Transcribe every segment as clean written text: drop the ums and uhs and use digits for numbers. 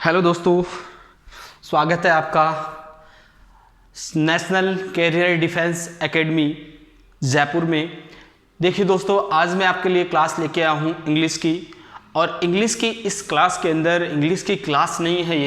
Hello दोस्तों, स्वागत है आपका national career defence academy Jaipur में। देखिए दोस्तों, आज मैं आपके लिए क्लास लेके आया हूँ इंग्लिश की। और इंग्लिश की इस क्लास के अंदर इंग्लिश की क्लास नहीं है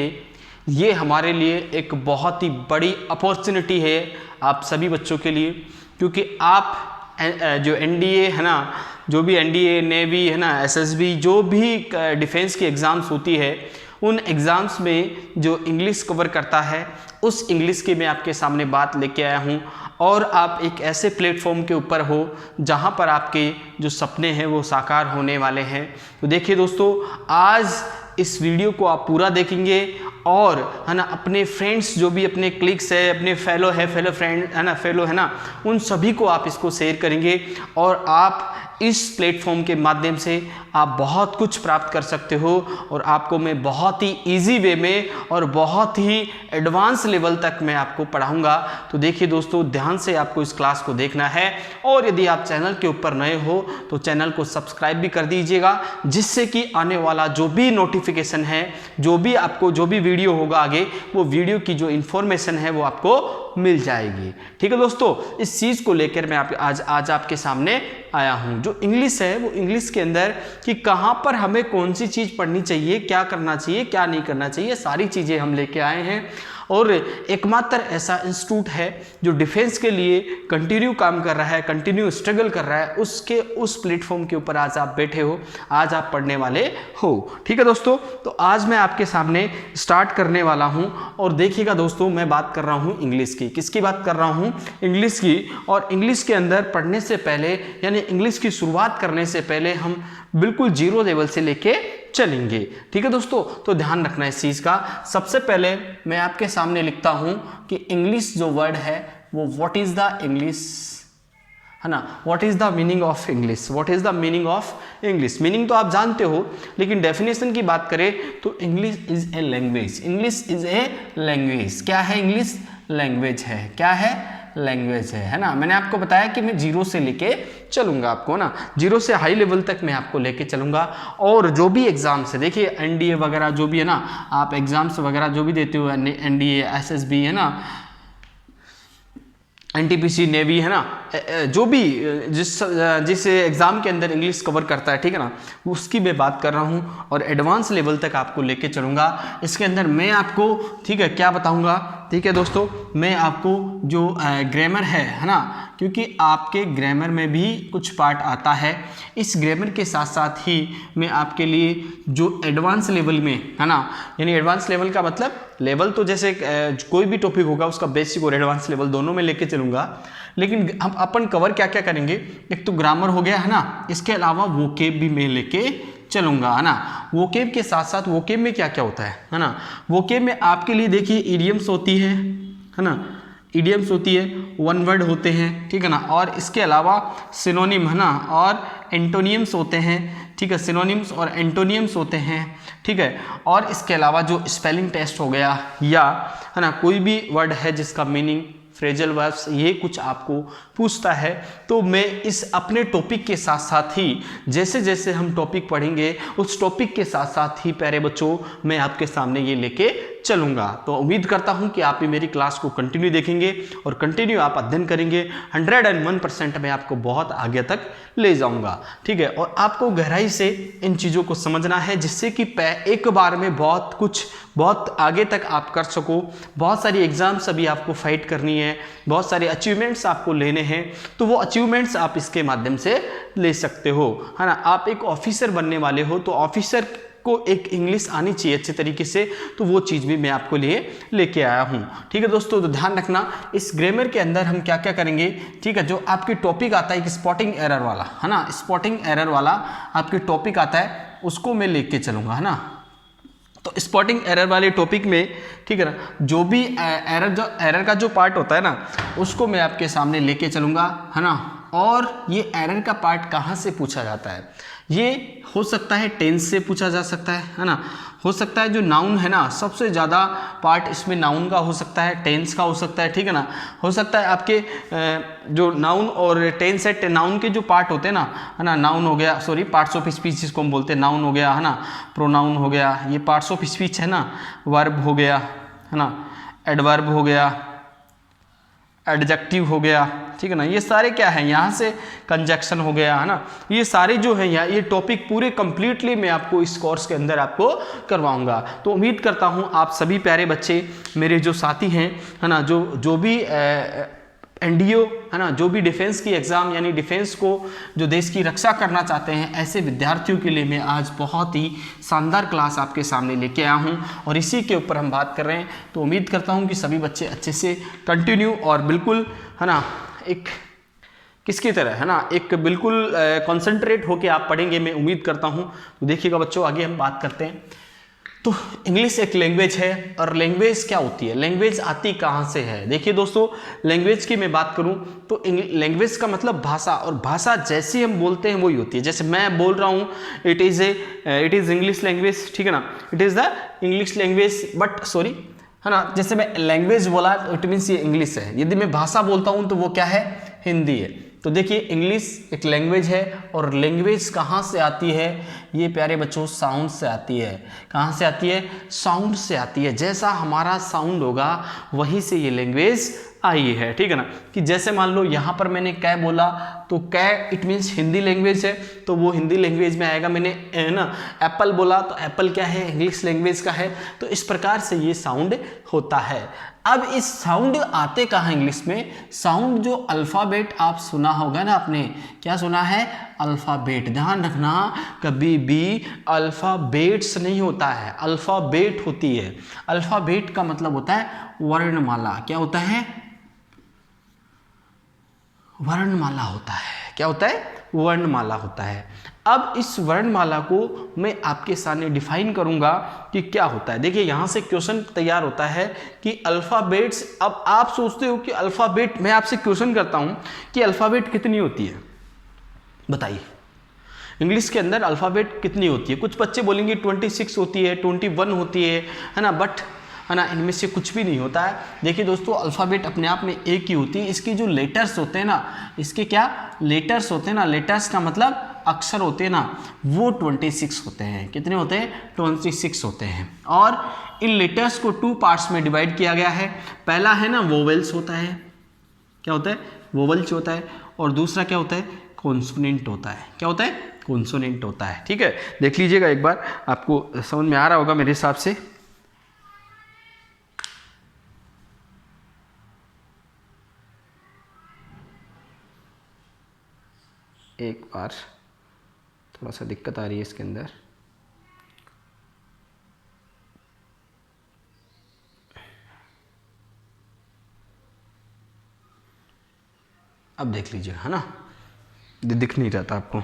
ये हमारे लिए एक बहुत ही बड़ी अपॉर्चुनिटी है आप सभी बच्चों के लिए, क्योंकि आप जो एनडीए है ना, जो भी एनडीए, नेवी है ना, एसएसबी, जो भी डिफेंस की एग्ज़ाम्स होती है, उन एग्ज़ाम्स में जो इंग्लिश कवर करता है उस इंग्लिश की मैं आपके सामने बात लेके आया हूँ। और आप एक ऐसे प्लेटफॉर्म के ऊपर हो जहाँ पर आपके जो सपने हैं वो साकार होने वाले हैं। तो देखिए दोस्तों, आज इस वीडियो को आप पूरा देखेंगे और है ना, अपने फ्रेंड्स जो भी अपने क्लिक्स है, अपने फेलो फ्रेंड है ना, फेलो है ना, उन सभी को आप इसको शेयर करेंगे और आप इस प्लेटफॉर्म के माध्यम से आप बहुत कुछ प्राप्त कर सकते हो। और आपको मैं बहुत ही इजी वे में और बहुत ही एडवांस लेवल तक मैं आपको पढ़ाऊंगा। तो देखिए दोस्तों, ध्यान से आपको इस क्लास को देखना है। और यदि आप चैनल के ऊपर नए हो तो चैनल को सब्सक्राइब भी कर दीजिएगा, जिससे कि आने वाला जो भी नोटिफिकेशन है, जो भी वीडियो होगा आगे, वो वीडियो की जो इन्फॉर्मेशन है वो आपको मिल जाएगी। ठीक है दोस्तों, इस चीज़ को लेकर मैं आज आपके सामने आया हूँ। जो इंग्लिश है वो इंग्लिश के अंदर कि कहाँ पर हमें कौन सी चीज़ पढ़नी चाहिए, क्या करना चाहिए, क्या नहीं करना चाहिए, सारी चीज़ें हम लेके आए हैं। और एकमात्र ऐसा इंस्टीट्यूट है जो डिफेंस के लिए कंटिन्यू काम कर रहा है, कंटिन्यू स्ट्रगल कर रहा है, उस प्लेटफॉर्म के ऊपर आज आप बैठे हो, आज आप पढ़ने वाले हो। ठीक है दोस्तों, तो आज मैं आपके सामने स्टार्ट करने वाला हूं। और देखिएगा दोस्तों, मैं बात कर रहा हूं इंग्लिश की। किसकी बात कर रहा हूं? इंग्लिश की। और इंग्लिश के अंदर पढ़ने से पहले, यानी इंग्लिश की शुरुआत करने से पहले हम बिल्कुल जीरो लेवल से लेके चलेंगे। ठीक है दोस्तों, तो ध्यान रखना इस चीज़ का। सबसे पहले मैं आपके सामने लिखता हूं कि इंग्लिश जो वर्ड है वो व्हाट इज द इंग्लिश, है ना, what is the meaning of English, what is the meaning of English. Meaning तो आप जानते हो, लेकिन डेफिनेशन की बात करें तो English is a language. English is a language. क्या है इंग्लिश? लैंग्वेज है। क्या है? लैंग्वेज है ना। मैंने आपको बताया कि मैं जीरो से लेके चलूंगा आपको ना, जीरो से हाई लेवल तक मैं आपको लेके चलूंगा। और जो भी एग्जाम्स है, देखिए एनडीए वगैरह जो भी है ना, आप एग्जाम्स वगैरह जो भी देते हो, एनडीए, एसएसबी है ना, एनटीपीसी, नेवी है ना, जो भी जिस एग्ज़ाम के अंदर इंग्लिश कवर करता है, ठीक है ना, उसकी मैं बात कर रहा हूँ। और एडवांस लेवल तक आपको लेके चलूँगा। इसके अंदर मैं आपको, ठीक है, क्या बताऊँगा, ठीक है दोस्तों, मैं आपको जो ग्रामर है ना, क्योंकि आपके ग्रामर में भी कुछ पार्ट आता है, इस ग्रामर के साथ साथ ही मैं आपके लिए जो एडवांस लेवल में है ना, यानी एडवांस लेवल का मतलब लेवल तो जैसे कोई भी टॉपिक होगा उसका बेसिक और एडवांस लेवल दोनों में लेके चलूँगा। लेकिन हम अपन कवर क्या क्या करेंगे? एक तो ग्रामर हो गया है ना, इसके अलावा वोकेब भी मैं लेके चलूंगा, है ना। वोकेब के साथ साथ वोकेब में क्या क्या होता है ना, वोकेब में आपके लिए देखिए इडियम्स होती है ना, इडियम्स होती है, वन वर्ड होते हैं, ठीक है ना। और इसके अलावा सिनोनिम है ना, और एंटोनियम्स होते हैं, ठीक है, सिनोनिम्स और एंटोनियम्स होते हैं, ठीक है। और इसके अलावा जो स्पेलिंग टेस्ट हो गया, या है ना, कोई भी वर्ड है जिसका मीनिंग, फ्रेजल वर्ब्स, ये कुछ आपको पूछता है। तो मैं इस अपने टॉपिक के साथ साथ ही, जैसे जैसे हम टॉपिक पढ़ेंगे, उस टॉपिक के साथ साथ ही प्यारे बच्चों मैं आपके सामने ये लेके चलूँगा। तो उम्मीद करता हूँ कि आप भी मेरी क्लास को कंटिन्यू देखेंगे और कंटिन्यू आप अध्ययन करेंगे। 101% मैं आपको बहुत आगे तक ले जाऊँगा, ठीक है। और आपको गहराई से इन चीज़ों को समझना है, जिससे कि एक बार में बहुत आगे तक आप कर सको। बहुत सारी एग्जाम्स अभी आपको फाइट करनी है, बहुत सारे अचीवमेंट्स आपको लेने हैं, तो वो अचीवमेंट्स आप इसके माध्यम से ले सकते हो, है ना। आप एक ऑफिसर बनने वाले हो तो ऑफिसर को एक इंग्लिश आनी चाहिए अच्छे तरीके से, तो वो चीज़ भी मैं आपको लिए लेके आया हूँ, ठीक है दोस्तों। तो ध्यान रखना, इस ग्रामर के अंदर हम क्या क्या करेंगे, ठीक है। जो आपकी टॉपिक आता है एक स्पॉटिंग एरर वाला, है ना, स्पॉटिंग एरर वाला आपके टॉपिक आता है, उसको मैं लेके चलूँगा, है ना। तो स्पॉटिंग एरर वाले टॉपिक में, ठीक है ना, जो भी एरर का जो पार्ट होता है ना, उसको मैं आपके सामने लेके चलूँगा, है ना। और ये एरर का पार्ट कहाँ से पूछा जाता है, ये हो सकता है टेंस से पूछा जा सकता है ना, हो सकता है जो नाउन है ना, सबसे ज़्यादा पार्ट इसमें नाउन का हो सकता है, टेंस का हो सकता है, ठीक है ना। हो सकता है आपके जो नाउन और टेंस है, नाउन के जो पार्ट होते हैं ना, है ना, नाउन हो गया, सॉरी पार्ट्स ऑफ स्पीच जिसको हम बोलते हैं, नाउन हो गया, है ना, प्रोनाउन हो गया, ये पार्ट्स ऑफ स्पीच है ना, वर्ब हो गया, है ना, एडवर्ब हो गया, एडजेक्टिव हो गया, ठीक है ना, ये सारे क्या है, यहाँ से कंजक्शन हो गया, है ना, ये सारे जो है यहाँ ये टॉपिक पूरे कंप्लीटली मैं आपको इस कोर्स के अंदर आपको करवाऊंगा। तो उम्मीद करता हूँ आप सभी प्यारे बच्चे, मेरे जो साथी हैं, है ना, जो भी एनडीओ, है ना, जो भी डिफेंस की एग्ज़ाम यानी डिफेंस को जो देश की रक्षा करना चाहते हैं, ऐसे विद्यार्थियों के लिए मैं आज बहुत ही शानदार क्लास आपके सामने लेके आया हूं और इसी के ऊपर हम बात कर रहे हैं। तो उम्मीद करता हूं कि सभी बच्चे अच्छे से कंटिन्यू और बिल्कुल, है ना, एक किसकी तरह, है ना, एक बिल्कुल कॉन्सेंट्रेट होके आप पढ़ेंगे, मैं उम्मीद करता हूं। तो देखिएगा बच्चों, आगे हम बात करते हैं। तो इंग्लिश एक लैंग्वेज है और लैंग्वेज क्या होती है, लैंग्वेज आती कहाँ से है। देखिए दोस्तों, लैंग्वेज की मैं बात करूँ तो लैंग्वेज का मतलब भाषा, और भाषा जैसी हम बोलते हैं वही होती है। जैसे मैं बोल रहा हूँ इट इज़ इंग्लिश लैंग्वेज, ठीक है ना, it is the English language, but sorry, है ना, जैसे मैं लैंग्वेज बोला तो इट मीन्स ये इंग्लिश है। यदि मैं भाषा बोलता हूँ तो वो क्या है, हिंदी है। तो देखिए इंग्लिश एक लैंग्वेज है और लैंग्वेज कहाँ से आती है, ये प्यारे बच्चों साउंड से आती है। कहाँ से आती है, साउंड से आती है। जैसा हमारा साउंड होगा वहीं से ये लैंग्वेज आई है, ठीक है ना। कि जैसे मान लो यहाँ पर मैंने कै बोला तो कै इट मीन्स हिंदी लैंग्वेज है, तो वो हिंदी लैंग्वेज में आएगा। मैंने ना एप्पल बोला तो एप्पल क्या है, इंग्लिश लैंग्वेज का है। तो इस प्रकार से ये साउंड होता है। अब इस साउंड आते कहाँ इंग्लिश में, साउंड जो अल्फ़ाबेट आप सुना होगा ना आपने, क्या सुना है, अल्फ़ाबेट। ध्यान रखना, कभी भी अल्फ़ाबेट्स नहीं होता है, अल्फ़ाबेट होती है। अल्फ़ाबेट का मतलब होता है वर्णमाला। क्या होता है, वर्णमाला होता है। क्या होता है, वर्णमाला होता है। अब इस वर्णमाला को मैं आपके सामने डिफाइन करूंगा कि क्या होता है। देखिए यहाँ से क्वेश्चन तैयार होता है कि अल्फ़ाबेट्स, अब आप सोचते हो कि अल्फ़ाबेट, मैं आपसे क्वेश्चन करता हूँ कि अल्फ़ाबेट कितनी होती है, बताइए। इंग्लिश के अंदर अल्फ़ाबेट कितनी होती है? कुछ बच्चे बोलेंगे 26 होती है, 21 होती है ना, बट है ना, इनमें से कुछ भी नहीं होता है। देखिए दोस्तों, अल्फ़ाबेट अपने आप में एक ही होती है। इसके जो लेटर्स होते हैं ना, इसके क्या लेटर्स होते हैं ना, लेटर्स का मतलब अक्षर होते हैं ना, वो 26 होते हैं। कितने होते हैं, 26 होते हैं। और इन लेटर्स को 2 पार्ट्स में डिवाइड किया गया है। पहला है ना वोवेल्स होता है, क्या होता है, वोवेल्स होता है। और दूसरा क्या होता है, कॉन्सोनेंट होता है। क्या होता है, कॉन्सोनेंट होता है। ठीक है, देख लीजिएगा एक बार, आपको समझ में आ रहा होगा मेरे हिसाब से। एक बार थोड़ा सा दिक्कत आ रही है इसके अंदर। अब देख लीजिए, है ना, दिख नहीं रहा था आपको।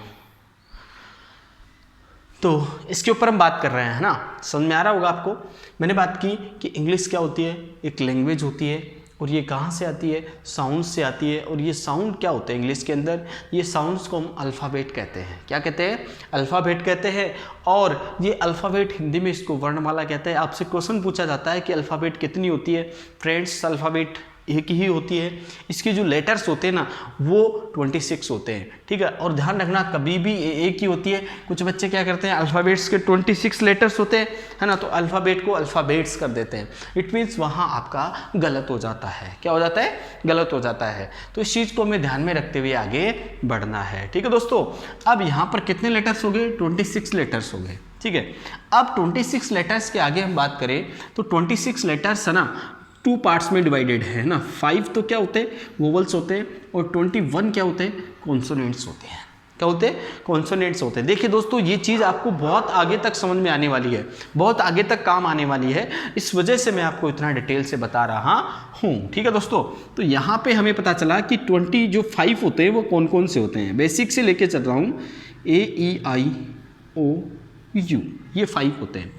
तो इसके ऊपर हम बात कर रहे हैं ना, समझ में आ रहा होगा आपको। मैंने बात की कि इंग्लिश क्या होती है, एक लैंग्वेज होती है। और ये कहाँ से आती है, साउंड से आती है। और ये साउंड क्या होते हैं इंग्लिश के अंदर, ये साउंड्स को हम अल्फ़ाबेट कहते हैं। क्या कहते हैं, अल्फ़ाबेट कहते हैं। और ये अल्फ़ाबेट हिंदी में इसको वर्णमाला कहते हैं। आपसे क्वेश्चन पूछा जाता है कि अल्फ़ाबेट कितनी होती है, फ्रेंड्स अल्फ़ाबेट एक ही होती है। इसके जो लेटर्स होते हैं ना, वो 26 होते हैं। ठीक है, और ध्यान रखना कभी भी एक ही होती है। कुछ बच्चे क्या करते हैं, अल्फ़ाबेट्स के 26 लेटर्स होते हैं, है ना, तो अल्फ़ाबेट को अल्फ़ाबेट्स कर देते हैं। इट मीन्स वहाँ आपका गलत हो जाता है। क्या हो जाता है, गलत हो जाता है। तो इस चीज़ को हमें ध्यान में रखते हुए आगे बढ़ना है। ठीक है दोस्तों, अब यहाँ पर कितने लेटर्स हो गए, 26 लेटर्स हो गए। ठीक है, अब 26 लेटर्स के आगे हम बात करें तो 26 लेटर्स है ना 2 पार्ट्स में डिवाइडेड है ना। 5 तो क्या होते हैं, वोवल्स होते हैं। और 21 क्या होते हैं, कॉन्सोनेंट्स होते हैं। क्या होते हैं, कॉन्सोनेंट्स होते हैं। देखिए दोस्तों, ये चीज़ आपको बहुत आगे तक समझ में आने वाली है, बहुत आगे तक काम आने वाली है। इस वजह से मैं आपको इतना डिटेल से बता रहा हूँ। ठीक है दोस्तों, तो यहाँ पे हमें पता चला कि 20 जो 5 होते हैं वो कौन कौन से होते हैं। बेसिक से लेके चल रहा हूँ, AEIOU, ये 5 होते हैं।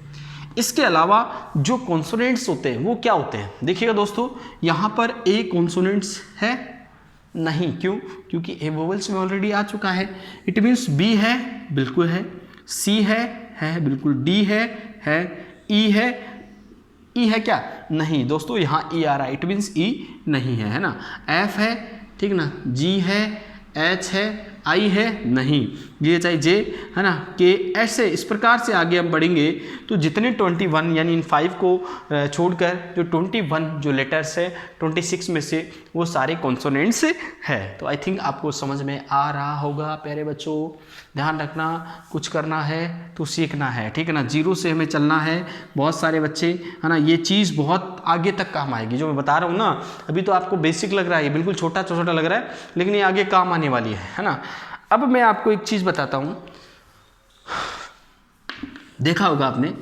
इसके अलावा जो कॉन्सोनेंट्स होते हैं वो क्या होते हैं, देखिएगा दोस्तों, यहाँ पर ए कॉन्सोनेंट्स है नहीं, क्यों, क्योंकि ए वोवेल्स में ऑलरेडी आ चुका है। इट मीन्स बी है, बिल्कुल है, सी है बिल्कुल, डी है, ई है, ई है क्या, नहीं दोस्तों, यहाँ ई आ रहा है, इट मीन्स ई नहीं है ना। एफ है, ठीक ना, जी है, एच है, आई है, नहीं, ये चाहे जे है ना, के, ऐसे इस प्रकार से आगे हम बढ़ेंगे तो जितने 21 यानी इन 5 को छोड़कर जो 21 जो लेटर्स है 26 में से वो सारे कॉन्सोनेंट्स है। तो आई थिंक आपको समझ में आ रहा होगा प्यारे बच्चों। ध्यान रखना, कुछ करना है तो सीखना है, ठीक है ना, जीरो से हमें चलना है। बहुत सारे बच्चे है ना, ये चीज़ बहुत आगे तक काम आएगी जो मैं बता रहा हूँ ना। अभी तो आपको बेसिक लग रहा है, ये बिल्कुल छोटा छोटा लग रहा है, लेकिन ये आगे काम आने वाली है ना। अब मैं आपको एक चीज़ बताता हूँ, देखा होगा आपने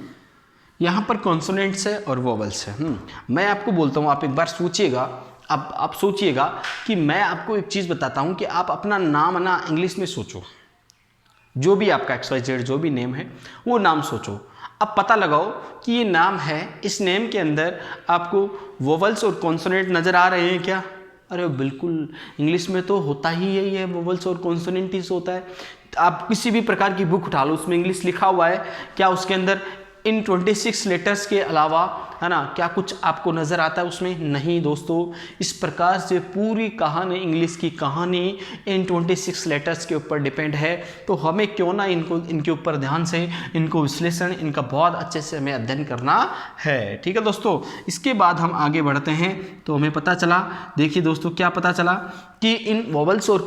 यहाँ पर कॉन्सोनेंट्स है और वोवल्स है। मैं आपको बोलता हूँ, आप एक बार सोचिएगा, अब आप सोचिएगा कि मैं आपको एक चीज़ बताता हूँ कि आप अपना नाम ना इंग्लिश में सोचो, जो भी आपका XYZ जो भी नेम है वो नाम सोचो। अब पता लगाओ कि ये नाम है, इस नेम के अंदर आपको वोवल्स और कॉन्सोनेंट नज़र आ रहे हैं क्या? अरे बिल्कुल, इंग्लिश में तो होता ही यही है, वोवल्स और कॉन्सोनेंट ही होता है। आप किसी भी प्रकार की बुक उठा लो, उसमें इंग्लिश लिखा हुआ है क्या? उसके अंदर इन 26 लेटर्स के अलावा है ना क्या कुछ आपको नज़र आता है उसमें? नहीं दोस्तों। इस प्रकार से पूरी कहानी, इंग्लिश की कहानी इन 26 लेटर्स के ऊपर डिपेंड है। तो हमें क्यों ना इनके ऊपर ध्यान से इनको विश्लेषण, इनका बहुत अच्छे से हमें अध्ययन करना है, ठीक है दोस्तों। इसके बाद हम आगे बढ़ते हैं तो हमें पता चला, देखिए दोस्तों क्या पता चला कि इन वोवल्स और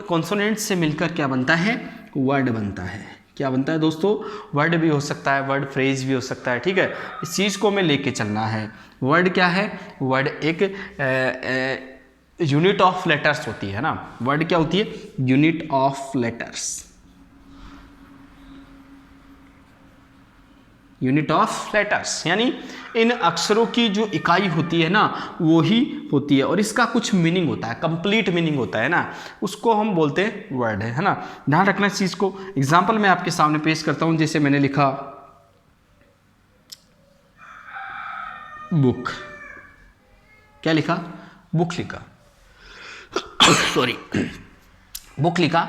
कॉन्सोनेंट्स से मिलकर क्या बनता है? वर्ड बनता है। क्या बनता है दोस्तों? वर्ड भी हो सकता है, वर्ड फ्रेज भी हो सकता है, ठीक है। इस चीज़ को हमें लेके चलना है। वर्ड क्या है? वर्ड एक यूनिट ऑफ लेटर्स होती है ना। वर्ड क्या होती है? Unit of letters, unit of letters, यानी इन अक्षरों की जो इकाई होती है ना वो ही होती है, और इसका कुछ मीनिंग होता है, कंप्लीट मीनिंग होता है ना, उसको हम बोलते हैं वर्ड है ना। ध्यान रखना इस चीज़ को। एग्जाम्पल मैं आपके सामने पेश करता हूं, जैसे मैंने लिखा बुक, क्या लिखा? बुक लिखा सॉरी बुक लिखा,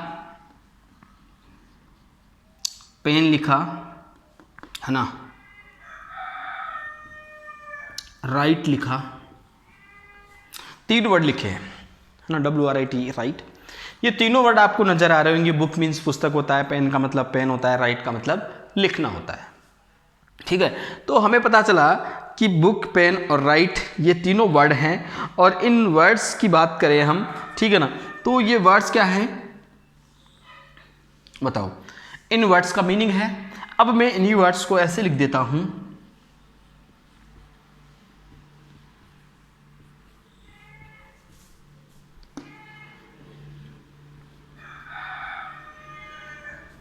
पेन लिखा है ना, राइट लिखा, 3 वर्ड लिखे हैं है ना, WRIT, राइट। ये तीनों वर्ड आपको नजर आ रहे होंगे। बुक मीन्स पुस्तक होता है, पेन का मतलब पेन होता है, राइट का मतलब लिखना होता है, ठीक है। तो हमें पता चला कि बुक, पेन और राइट ये तीनों वर्ड हैं, और इन वर्ड्स की बात करें हम, ठीक है ना, तो ये वर्ड्स क्या हैं बताओ? इन वर्ड्स का मीनिंग है। अब मैं इन्हीं वर्ड्स को ऐसे लिख देता हूं,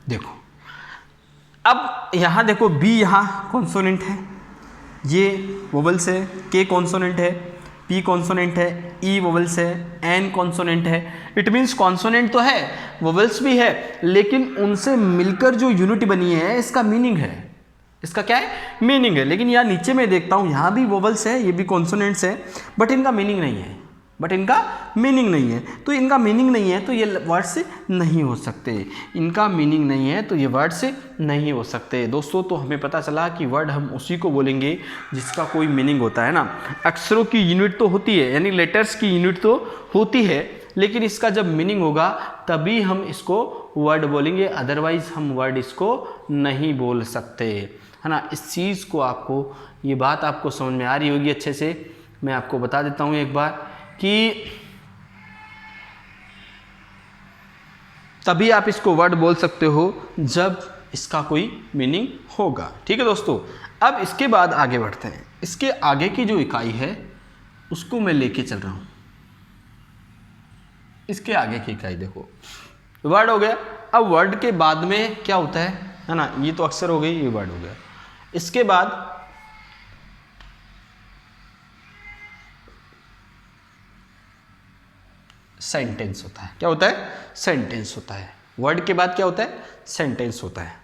देखो। अब यहां देखो, बी यहां कॉन्सोनेंट है, ये वोवल्स है, के कॉन्सोनेंट है, पी कॉन्सोनेंट है, ई वोवल्स है, एन कॉन्सोनेंट है। इट मीन्स कॉन्सोनेंट तो है, वोवल्स भी है, लेकिन उनसे मिलकर जो यूनिट बनी है इसका मीनिंग है। इसका क्या है? मीनिंग है। लेकिन यहाँ नीचे मैं देखता हूँ, यहाँ भी वोवल्स है, ये भी कॉन्सोनेंट्स है, बट इनका मीनिंग नहीं है, तो इनका मीनिंग नहीं है तो ये वर्ड्स नहीं हो सकते, इनका मीनिंग नहीं है तो ये वर्ड्स नहीं हो सकते दोस्तों। तो हमें पता चला कि वर्ड हम उसी को बोलेंगे जिसका कोई मीनिंग होता है ना। अक्षरों की यूनिट तो होती है, यानी लेटर्स की यूनिट तो होती है, लेकिन इसका जब मीनिंग होगा तभी हम इसको वर्ड बोलेंगे, अदरवाइज हम वर्ड इसको नहीं बोल सकते, है ना। इस चीज़ को आपको, ये बात आपको समझ में आ रही होगी अच्छे से। मैं आपको बता देता हूँ एक बार कि तभी आप इसको वर्ड बोल सकते हो जब इसका कोई मीनिंग होगा, ठीक है दोस्तों। अब इसके बाद आगे बढ़ते हैं। इसके आगे की जो इकाई है उसको मैं लेके चल रहा हूं। इसके आगे की इकाई देखो, वर्ड हो गया। अब वर्ड के बाद में क्या होता है ना, ये तो अक्षर हो गई, ये वर्ड हो गया। इसके बाद सेंटेंस होता है। क्या होता है? सेंटेंस होता है। वर्ड के बाद क्या होता है? सेंटेंस होता है।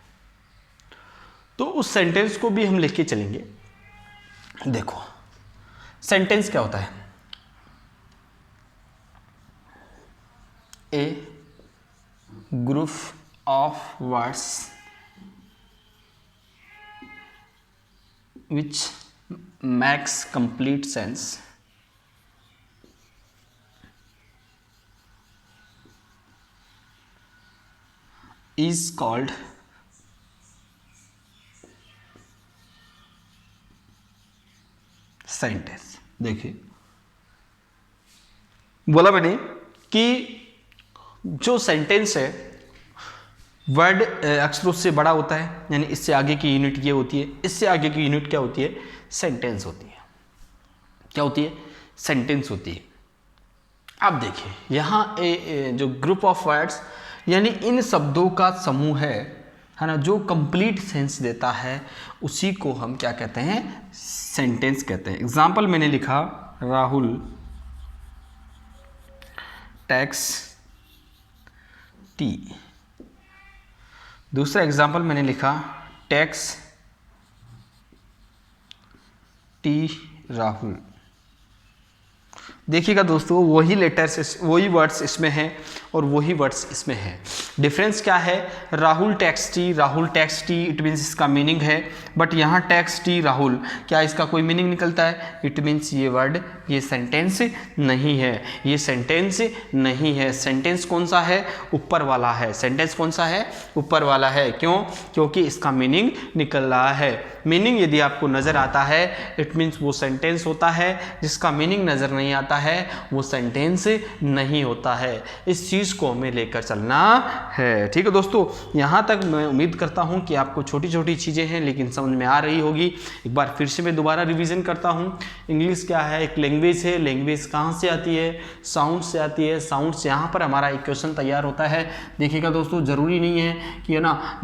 तो उस सेंटेंस को भी हम लेके चलेंगे। देखो सेंटेंस क्या होता है? A group of words which makes complete sense is called sentence. देखिए बोला मैंने कि जो सेंटेंस है वर्ड अक्षर उससे बड़ा होता है, यानी इससे आगे की यूनिट ये होती है, इससे आगे की यूनिट क्या होती है, सेंटेंस होती है। क्या होती है, सेंटेंस होती है। अब देखिए यहाँ जो ग्रुप ऑफ वर्ड्स यानी इन शब्दों का समूह है ना, जो कंप्लीट सेंस देता है उसी को हम क्या कहते हैं, सेंटेंस कहते हैं। एग्जाम्पल मैंने लिखा राहुल टैक्स टी। दूसरा एग्जाम्पल मैंने लिखा टैक्स टी राहुल। देखिएगा दोस्तों वही लेटर्स वही वर्ड्स इसमें हैं और वही वर्ड्स इसमें हैं। डिफरेंस क्या है, Rahul tax T it means इसका मीनिंग है, बट यहाँ टैक्स टी राहुल क्या इसका कोई मीनिंग निकलता है, इट मीन्स ये वर्ड ये सेंटेंस नहीं है, ये सेंटेंस नहीं है। सेंटेंस कौन सा है, ऊपर वाला है। सेंटेंस कौन सा है, ऊपर वाला है। क्यों, क्योंकि इसका मीनिंग निकल रहा है। मीनिंग यदि आपको नज़र आता है इट मीन्स वो सेंटेंस होता है, जिसका मीनिंग नज़र नहीं आता है वो सेंटेंस नहीं होता है। इस चीज़ को हमें लेकर चलना है। ठीक है दोस्तों, यहाँ तक मैं उम्मीद करता हूँ कि आपको छोटी छोटी चीज़ें हैं लेकिन समझ में आ रही होगी। एक बार फिर से मैं दोबारा रिवीजन करता हूँ। इंग्लिश क्या है, एक लैंग्वेज है। लैंग्वेज कहाँ से आती है, साउंड से आती है। साउंड से यहाँ पर हमारा एक क्वेश्चन तैयार होता है। देखिएगा दोस्तों ज़रूरी नहीं है कि है ना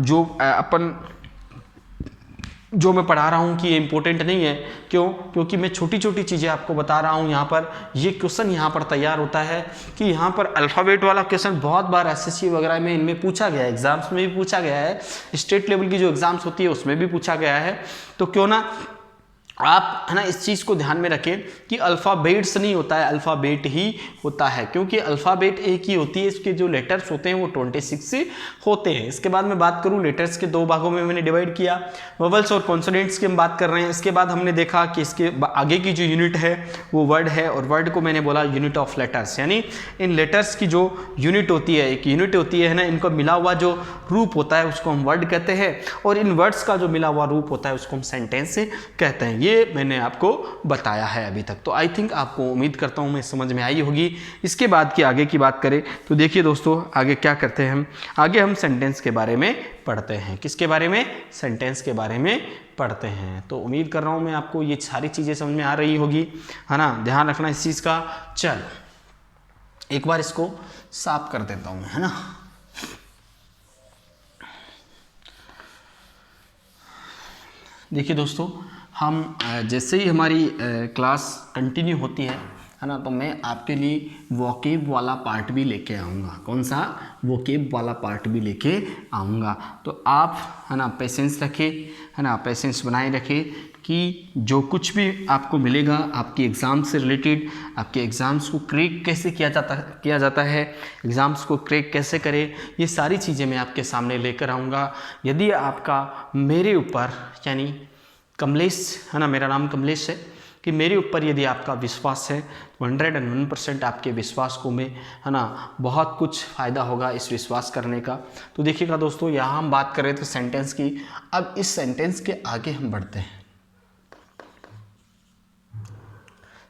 जो मैं पढ़ा रहा हूँ कि ये इंपॉर्टेंट नहीं है। क्यों, क्योंकि मैं छोटी छोटी चीज़ें आपको बता रहा हूँ। यहाँ पर ये क्वेश्चन यहाँ पर तैयार होता है कि यहाँ पर अल्फ़ाबेट वाला क्वेश्चन बहुत बार एसएससी वगैरह में इनमें पूछा गया है, एग्जाम्स में भी पूछा गया है, स्टेट लेवल की जो एग्जाम्स होती है उसमें भी पूछा गया है। तो क्यों ना आप है ना इस चीज़ को ध्यान में रखें कि अल्फ़ाबेट्स नहीं होता है, अल्फ़ाबेट ही होता है, क्योंकि अल्फ़ाबेट एक ही होती है, इसके जो लेटर्स होते हैं वो 26 होते हैं। इसके बाद मैं बात करूँ लेटर्स के दो भागों में मैंने डिवाइड किया, वोवेल्स और कॉन्सोनेंट्स की हम बात कर रहे हैं। इसके बाद हमने देखा कि इसके आगे की जो यूनिट है वो वर्ड है, और वर्ड को मैंने बोला यूनिट ऑफ लेटर्स, यानी इन लेटर्स की जो यूनिट होती है, एक यूनिट होती है ना, इनको मिला हुआ जो रूप होता है उसको हम वर्ड कहते हैं, और इन वर्ड्स का जो मिला हुआ रूप होता है उसको हम सेंटेंस कहते हैं। ये मैंने आपको बताया है अभी तक। तो आई थिंक आपको उम्मीद करता हूँ मैं समझ में आई होगी। इसके बाद की आगे की बात करें तो देखिए दोस्तों आगे क्या करते हैं हम, आगे हम सेंटेंस के बारे में पढ़ते हैं। किसके बारे में, सेंटेंस के बारे में पढ़ते हैं। तो उम्मीद कर रहा हूँ मैं आपको ये सारी चीज़ें समझ में आ रही होगी, है ना, ध्यान रखना इस चीज़ का। चलो एक बार इसको साफ कर देता हूँ, है ना। देखिए दोस्तों, हम जैसे ही हमारी क्लास कंटिन्यू होती है ना, तो मैं आपके लिए वोकेब वाला पार्ट भी लेके आऊँगा। कौन सा, वोकेब वाला पार्ट भी लेके आऊँगा। तो आप है ना पेशेंस रखें, है ना, पेशेंस बनाए रखें कि जो कुछ भी आपको मिलेगा आपकी एग्ज़ाम से रिलेटेड, आपके एग्ज़ाम्स को क्रैक कैसे किया जाता है, एग्ज़ाम्स को क्रैक कैसे करें, ये सारी चीज़ें मैं आपके सामने लेकर आऊँगा। यदि आपका मेरे ऊपर, यानी कमलेश है ना, मेरा नाम कमलेश है, कि मेरे ऊपर यदि आपका विश्वास है तो 101% आपके विश्वास को मैं है ना बहुत कुछ फ़ायदा होगा इस विश्वास करने का। तो देखिएगा दोस्तों, यहाँ हम बात कर रहे थे सेंटेंस की। अब इस सेंटेंस के आगे हम बढ़ते हैं,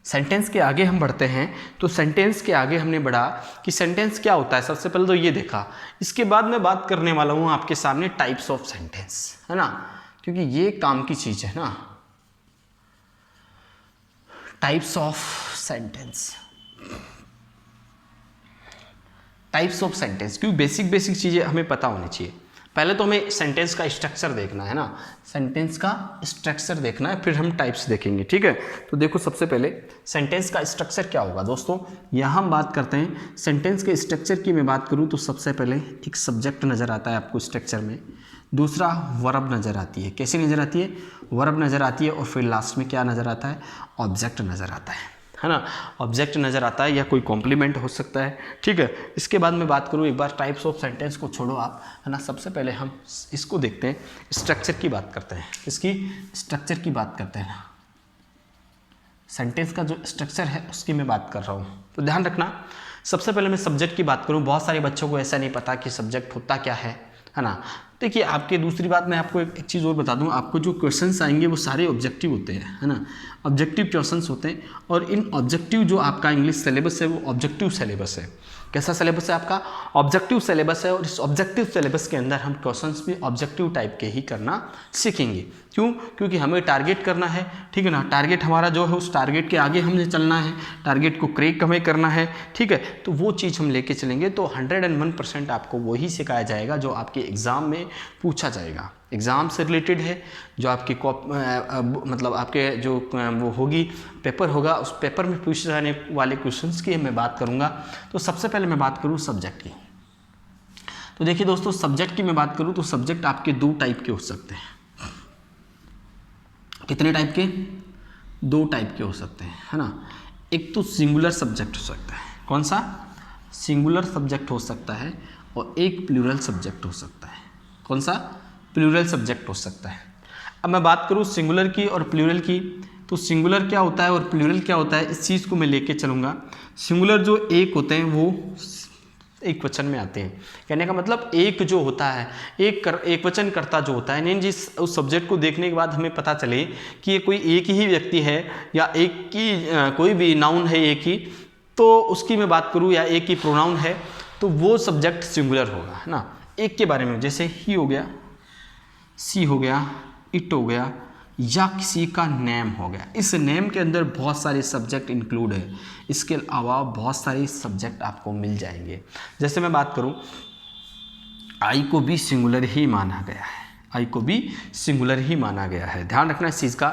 सेंटेंस के आगे हम बढ़ते हैं। तो सेंटेंस के आगे हमने बढ़ा कि सेंटेंस क्या होता है। सबसे पहले तो ये देखा, इसके बाद मैं बात करने वाला हूँ आपके सामने टाइप्स ऑफ सेंटेंस, है ना, क्योंकि ये काम की चीज़ है ना। Types of sentence, types of sentence, क्योंकि बेसिक चीज़ें हमें पता होनी चाहिए। पहले तो हमें सेंटेंस का स्ट्रक्चर देखना है ना, सेंटेंस का स्ट्रक्चर देखना है, फिर हम टाइप्स देखेंगे। ठीक है, तो देखो सबसे पहले सेंटेंस का स्ट्रक्चर क्या होगा दोस्तों। यहाँ हम बात करते हैं सेंटेंस के स्ट्रक्चर की। मैं बात करूँ तो सबसे पहले एक सब्जेक्ट नज़र आता है आपको स्ट्रक्चर में, दूसरा वर्ब नज़र आती है। कैसी नज़र आती है, वर्ब नज़र आती है, और फिर लास्ट में क्या नज़र आता है, ऑब्जेक्ट नज़र आता है है ना, ऑब्जेक्ट नज़र आता है या कोई कॉम्प्लीमेंट हो सकता है, ठीक है। इसके बाद मैं बात करूँ, एक बार टाइप्स ऑफ सेंटेंस को छोड़ो आप, है ना, सबसे पहले हम इसको देखते हैं, स्ट्रक्चर की बात करते हैं, इसकी स्ट्रक्चर की बात करते हैं, सेंटेंस का जो स्ट्रक्चर है उसकी मैं बात कर रहा हूँ। तो ध्यान रखना, सबसे पहले मैं सब्जेक्ट की बात करूँ, बहुत सारे बच्चों को ऐसा नहीं पता कि सब्जेक्ट होता क्या है ना। देखिए, आपके दूसरी बात मैं आपको एक चीज़ और बता दूं, आपको जो क्वेश्चंस आएंगे वो सारे ऑब्जेक्टिव होते हैं, है ना, ऑब्जेक्टिव क्वेश्चंस होते हैं। और इन ऑब्जेक्टिव जो आपका इंग्लिश सिलेबस है वो ऑब्जेक्टिव सिलेबस है। कैसा सिलेबस है आपका? ऑब्जेक्टिव सिलेबस है। और इस ऑब्जेक्टिव सिलेबस के अंदर हम क्वेश्चंस भी ऑब्जेक्टिव टाइप के ही करना सीखेंगे। क्यों? क्योंकि हमें टारगेट करना है, ठीक है ना, टारगेट हमारा जो है उस टारगेट के आगे हमें चलना है, टारगेट को क्रैक हमें करना है, ठीक है। तो वो चीज़ हम लेके चलेंगे तो 101% आपको वही सिखाया जाएगा जो आपके एग्ज़ाम में पूछा जाएगा, एग्ज़ाम से रिलेटेड है, जो आपकी मतलब आपके जो वो होगी पेपर होगा, उस पेपर में पूछे जाने वाले क्वेश्चंस की मैं बात करूँगा। तो सबसे पहले मैं बात करूँ सब्जेक्ट की। तो देखिए दोस्तों, सब्जेक्ट की मैं बात करूँ तो सब्जेक्ट आपके 2 टाइप के हो सकते हैं। कितने टाइप के? 2 टाइप के हो सकते हैं, है ना। एक तो सिंगुलर सब्जेक्ट हो सकता है। कौन सा? सिंगुलर सब्जेक्ट हो सकता है। और एक प्लूरल सब्जेक्ट हो सकता है। कौन सा? प्लूरल सब्जेक्ट हो सकता है। अब मैं बात करूँ सिंगुलर की और प्लूरल की, तो सिंगुलर क्या होता है और प्लूरल क्या होता है, इस चीज़ को मैं लेके चलूँगा। सिंगुलर जो एक होते हैं वो एक वचन में आते हैं। कहने का मतलब एक जो होता है, एक वचन कर्ता जो होता है, यानी जिस उस सब्जेक्ट को देखने के बाद हमें पता चले कि ये कोई एक ही व्यक्ति है या एक की कोई भी नाउन है एक ही, तो उसकी मैं बात करूँ, या एक ही प्रोनाउन है, तो वो सब्जेक्ट सिंगुलर होगा, है ना। एक के बारे में, जैसे ही हो गया, सी हो गया, इट हो गया, या किसी का नेम हो गया। इस नेम के अंदर बहुत सारे सब्जेक्ट इंक्लूड है। इसके अलावा बहुत सारे सब्जेक्ट आपको मिल जाएंगे। जैसे मैं बात करूं, आई को भी सिंगुलर ही माना गया है, आई को भी सिंगुलर ही माना गया है। ध्यान रखना इस चीज़ का